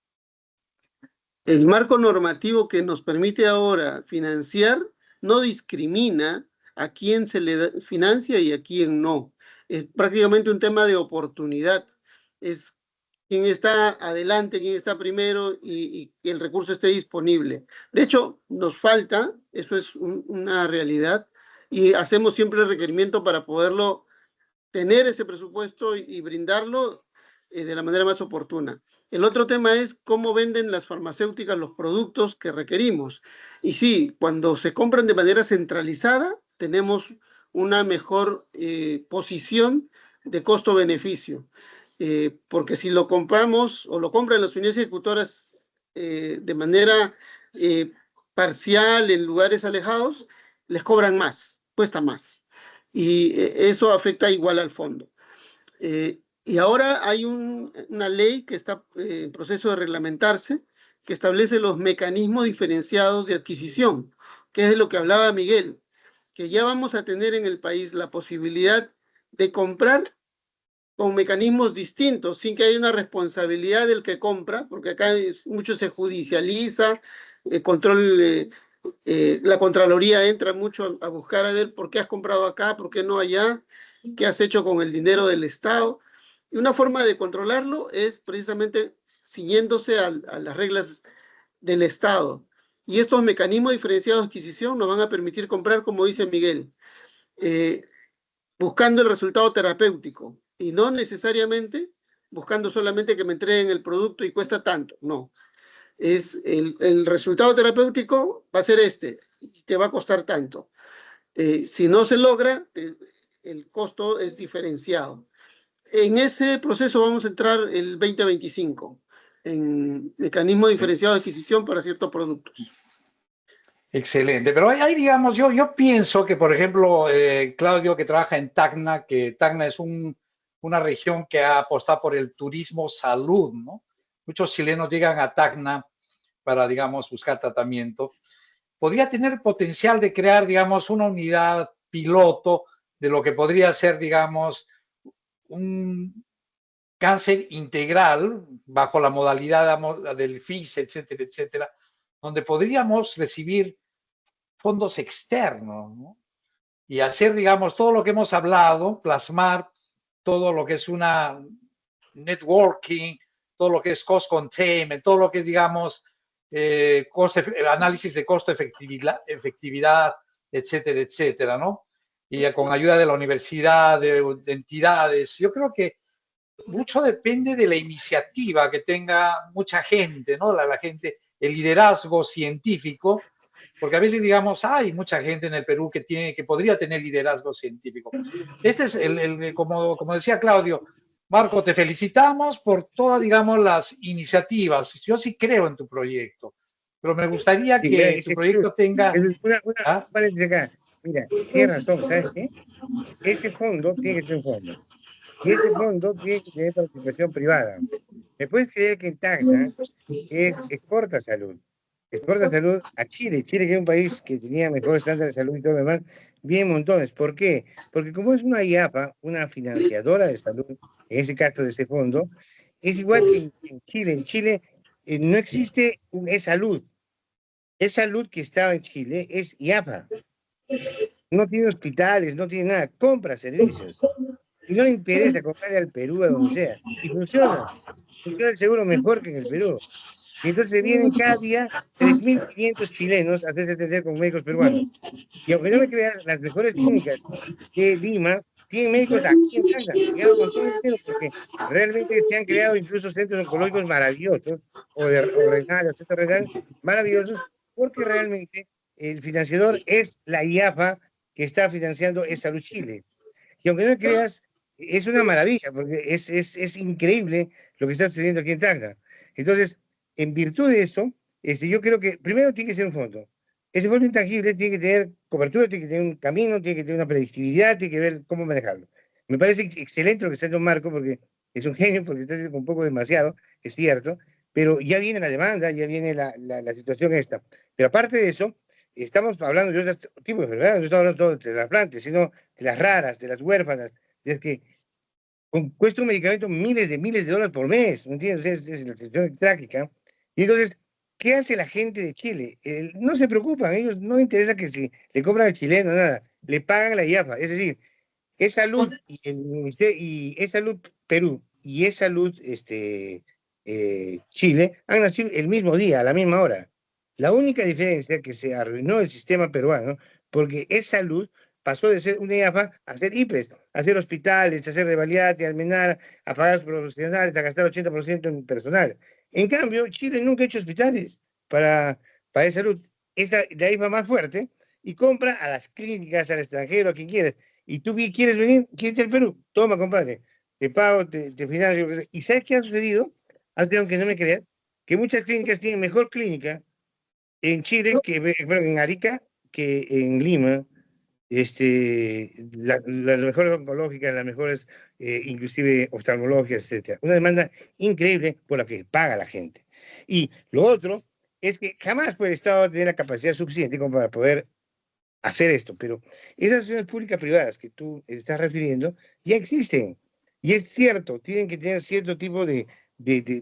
El marco normativo que nos permite ahora financiar no discrimina a quién se le financia y a quién no. Es prácticamente un tema de oportunidad. Es quién está adelante, quién está primero y que el recurso esté disponible. De hecho, nos falta, eso es una realidad, y hacemos siempre el requerimiento para poderlo tener ese presupuesto y brindarlo de la manera más oportuna. El otro tema es cómo venden las farmacéuticas los productos que requerimos. Y sí, cuando se compran de manera centralizada, tenemos una mejor posición de costo-beneficio. Porque si lo compramos o lo compran las unidades ejecutoras de manera parcial en lugares alejados, les cobran más, cuesta más. Y eso afecta igual al fondo. Y ahora hay una ley que está en proceso de reglamentarse, que establece los mecanismos diferenciados de adquisición, que es de lo que hablaba Miguel, que ya vamos a tener en el país la posibilidad de comprar con mecanismos distintos, sin que haya una responsabilidad del que compra, porque acá mucho se judicializa, el control, la Contraloría entra mucho a buscar a ver por qué has comprado acá, por qué no allá, qué has hecho con el dinero del Estado. Y una forma de controlarlo es precisamente ciñéndose a las reglas del Estado. Y estos mecanismos diferenciados de adquisición nos van a permitir comprar, como dice Miguel, buscando el resultado terapéutico y no necesariamente buscando solamente que me entreguen el producto y cuesta tanto, no. Es el resultado terapéutico va a ser y te va a costar tanto. Si no se logra, el costo es diferenciado. En ese proceso vamos a entrar el 2025, en mecanismo diferenciado de adquisición para ciertos productos. Excelente, pero hay digamos, yo pienso que, por ejemplo, Claudio, que trabaja en Tacna, que Tacna es una región que ha apostado por el turismo salud, ¿no? Muchos chilenos llegan a Tacna para, digamos, buscar tratamiento. Podría tener potencial de crear, digamos, una unidad piloto de lo que podría ser, digamos, un cáncer integral bajo la modalidad del FIS, etcétera, etcétera, donde podríamos recibir fondos externos, ¿no? Y hacer, digamos, todo lo que hemos hablado, plasmar todo lo que es una networking, todo lo que es cost containment, todo lo que es, digamos, análisis de costo-efectividad, etcétera, etcétera, ¿no? y con ayuda de la universidad, de entidades. Yo creo que mucho depende de la iniciativa que tenga mucha gente, ¿no? La gente, el liderazgo científico, porque a veces digamos, hay mucha gente en el Perú que podría tener liderazgo científico. Este es como decía Claudio, Marco, te felicitamos por todas, digamos, las iniciativas. Yo sí creo en tu proyecto, pero me gustaría que tu proyecto tenga... ¿Ah? Acá. Mira, tienes razón, ¿sabes qué? Este fondo tiene que ser un fondo. Y ese fondo tiene que tener participación privada. ¿Me puedes creer que en Tacna exporta salud? Exporta salud a Chile. Chile, que es un país que tenía mejores estándares de salud y todo lo demás, bien montones. ¿Por qué? Porque como es una IAFA, una financiadora de salud, en ese caso de ese fondo, es igual que en Chile. En Chile no existe e-salud. E-salud que estaba en Chile es IAFA. No tiene hospitales, no tiene nada. Compra servicios. Y no le interesa comprarle al Perú, a donde sea. Y funciona. Funciona el seguro mejor que en el Perú. Y entonces vienen cada día 3.500 chilenos a hacerse atender con médicos peruanos. Y aunque no me creas, las mejores clínicas de Lima tienen médicos aquí en Tacna. Y ganan un montón de dinero porque realmente se han creado incluso centros oncológicos maravillosos, o renales, o centros renales maravillosos, porque realmente el financiador es la IAFA que está financiando Salud Chile. Y aunque no me creas, es una maravilla, porque es increíble lo que está sucediendo aquí en Tacna. Entonces, en virtud de eso, yo creo que primero tiene que ser un fondo. Ese fondo intangible tiene que tener cobertura, tiene que tener un camino, tiene que tener una predictibilidad, tiene que ver cómo manejarlo. Me parece excelente lo que está haciendo Marco, porque es un genio, porque está haciendo un poco demasiado, es cierto, pero ya viene la demanda, ya viene la situación esta. Pero aparte de eso, estamos hablando de otros tipos de enfermedades, no estamos hablando solo de trasplantes, sino de las raras, de las huérfanas, de que cuesta un medicamento miles de dólares por mes, ¿me entiendes? Es la situación trágica. Y entonces, ¿qué hace la gente de Chile? No se preocupan, ellos no les interesa que si le compran al chileno, nada, le pagan la IAFA. Es decir, es salud y es salud Perú y es salud Chile han nacido el mismo día, a la misma hora. La única diferencia es que se arruinó el sistema peruano porque es salud pasó de ser una IAFA a ser IPRES, a hacer hospitales, a hacer revaliate, a almenar, a pagar a los profesionales, a gastar 80% en personal. En cambio, Chile nunca ha hecho hospitales para salud. Es la IFA más fuerte y compra a las clínicas, al extranjero, a quien quieras. Y tú quieres venir, quieres ir al Perú, toma, compadre, te pago, te financio. ¿Y sabes qué ha sucedido? Aunque no me creas, que muchas clínicas tienen mejor clínica en Chile, bueno, en Arica, que en Lima. Las mejores oncológicas, las mejores, inclusive oftalmológicas, etcétera. Una demanda increíble por la que paga la gente. Y lo otro es que jamás puede el Estado tener la capacidad suficiente como para poder hacer esto, pero esas acciones públicas privadas que tú estás refiriendo ya existen. Y es cierto, tienen que tener cierto tipo de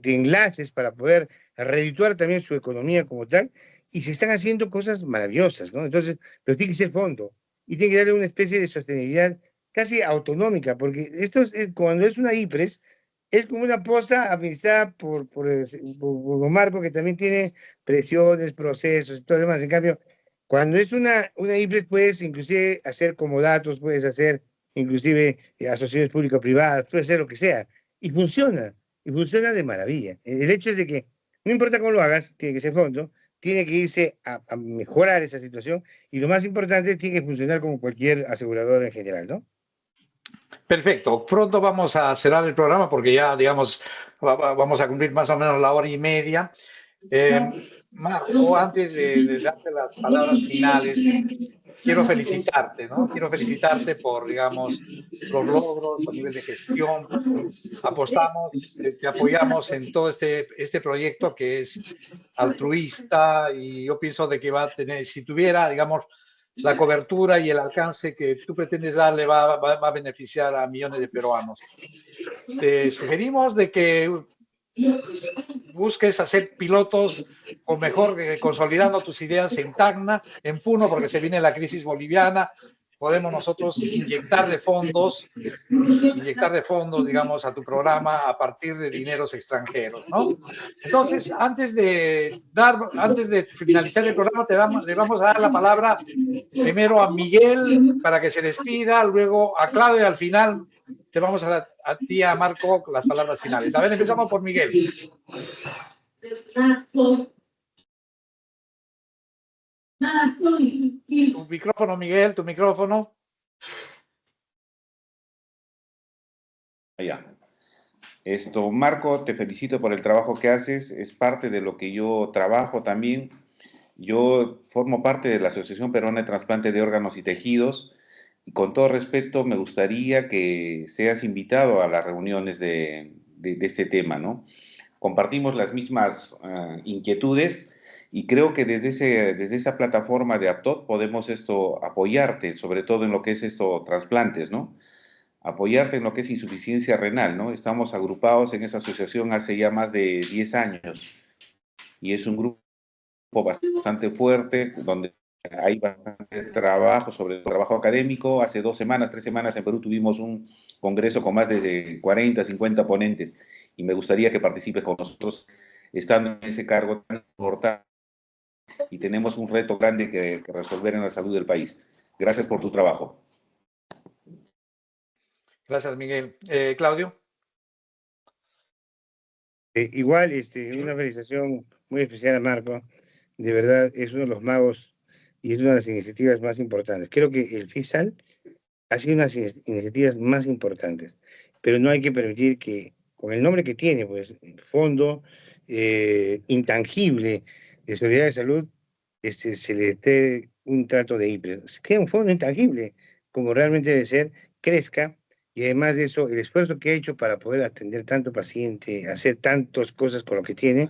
enlaces para poder redituar también su economía como tal, y se están haciendo cosas maravillosas, ¿no? Entonces, pero tiene que ser fondo, y tiene que darle una especie de sostenibilidad casi autonómica, porque esto cuando es una IPRES, es como una posta administrada por Marco, que también tiene presiones, procesos y todo lo demás. En cambio, cuando es una IPRES, puedes inclusive hacer comodatos, puedes hacer inclusive asociaciones público-privadas, puedes hacer lo que sea. Y funciona de maravilla. El hecho es de que no importa cómo lo hagas, tiene que ser fondo, tiene que irse a mejorar esa situación y lo más importante, tiene que funcionar como cualquier aseguradora en general, ¿no? Perfecto. Pronto vamos a cerrar el programa porque ya, digamos, vamos a cumplir más o menos la hora y media. Marco, antes de darte las palabras finales, quiero felicitarte, ¿no? Quiero felicitarte por, digamos, los logros a nivel de gestión. Apostamos, te apoyamos en todo este proyecto que es altruista y yo pienso de que va a tener, si tuviera, digamos, la cobertura y el alcance que tú pretendes darle va a beneficiar a millones de peruanos. Te sugerimos de que busques hacer pilotos o mejor consolidando tus ideas en Tacna, en Puno, porque se viene la crisis boliviana, podemos nosotros inyectar de fondos, digamos, a tu programa a partir de dineros extranjeros, ¿no? Entonces, antes de finalizar el programa, le vamos a dar la palabra primero a Miguel para que se despida, luego a Claudio y al final te vamos a dar a ti, a Marco, las palabras finales. A ver, empezamos por Miguel. Tu micrófono, Miguel, tu micrófono. Ya. Marco, te felicito por el trabajo que haces. Es parte de lo que yo trabajo también. Yo formo parte de la Asociación Peruana de Trasplante de Órganos y Tejidos. Y con todo respeto, me gustaría que seas invitado a las reuniones de este tema, ¿no? Compartimos las mismas inquietudes y creo que desde esa plataforma de Aptot podemos apoyarte, sobre todo en lo que es trasplantes, ¿no? Apoyarte en lo que es insuficiencia renal, ¿no? Estamos agrupados en esa asociación hace ya más de 10 años y es un grupo bastante fuerte donde hay bastante trabajo, sobre todo trabajo académico. Hace 3 semanas en Perú tuvimos un congreso con más de 40, 50 ponentes y me gustaría que participes con nosotros estando en ese cargo tan importante y tenemos un reto grande que resolver en la salud del país. Gracias por tu trabajo. Gracias, Miguel. Claudio. Igual, una felicitación muy especial a Marco. De verdad, es uno de los magos y es una de las iniciativas más importantes. Creo que el FISAL ha sido una de las iniciativas más importantes, pero no hay que permitir que, con el nombre que tiene, pues, Fondo Intangible de Solidaridad de Salud, se le dé un trato de hiper. Que un fondo intangible, como realmente debe ser, crezca. Y además de eso, el esfuerzo que ha hecho para poder atender tanto paciente, hacer tantas cosas con lo que tiene,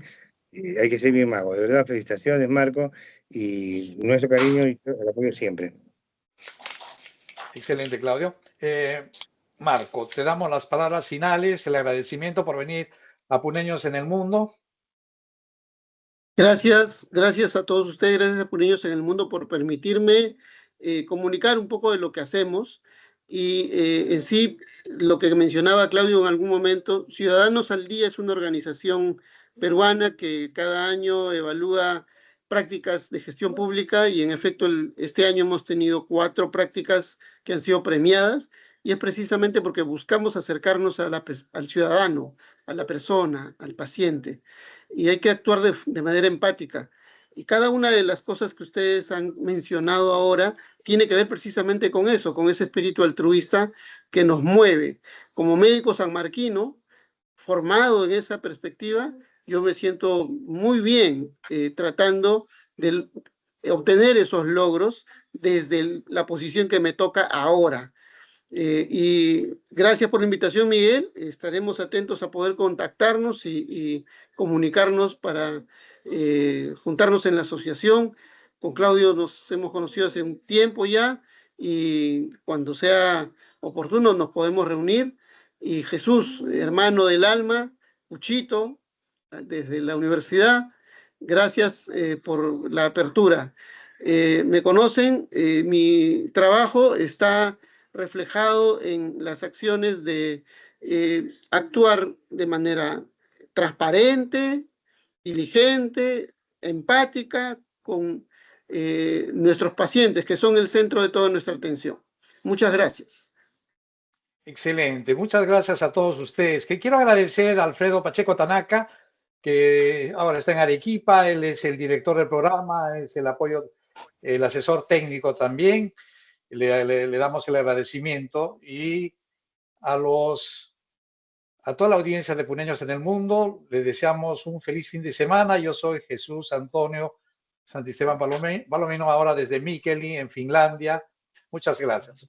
hay que ser bien mago. De verdad, felicitaciones, Marco, y nuestro cariño y el apoyo siempre. Excelente, Claudio. Marco, te damos las palabras finales, el agradecimiento por venir a Puneños en el Mundo. Gracias a todos ustedes, gracias a Puneños en el Mundo por permitirme comunicar un poco de lo que hacemos y en sí, lo que mencionaba Claudio en algún momento, Ciudadanos al Día es una organización peruana que cada año evalúa prácticas de gestión pública y en efecto este año hemos tenido 4 prácticas que han sido premiadas y es precisamente porque buscamos acercarnos al ciudadano, a la persona, al paciente. Y hay que actuar de manera empática. Y cada una de las cosas que ustedes han mencionado ahora tiene que ver precisamente con eso, con ese espíritu altruista que nos mueve. Como médico sanmarquino, formado en esa perspectiva, yo me siento muy bien tratando de obtener esos logros desde la posición que me toca ahora. Y gracias por la invitación, Miguel. Estaremos atentos a poder contactarnos y comunicarnos para juntarnos en la asociación. Con Claudio nos hemos conocido hace un tiempo ya y cuando sea oportuno nos podemos reunir. Y Jesús, hermano del alma, Cuchito, desde la universidad, gracias por la apertura. Me conocen, mi trabajo está reflejado en las acciones de actuar de manera transparente, diligente, empática con nuestros pacientes, que son el centro de toda nuestra atención. Muchas gracias. Excelente, muchas gracias a todos ustedes. Que quiero agradecer a Alfredo Pacheco Tanaka, que ahora está en Arequipa, él es el director del programa, es el asesor técnico también. Le damos el agradecimiento y a toda la audiencia de Puneños en el Mundo, les deseamos un feliz fin de semana. Yo soy Jesús Antonio Santisteban Palomino, ahora desde Mikkeli, en Finlandia. Muchas gracias.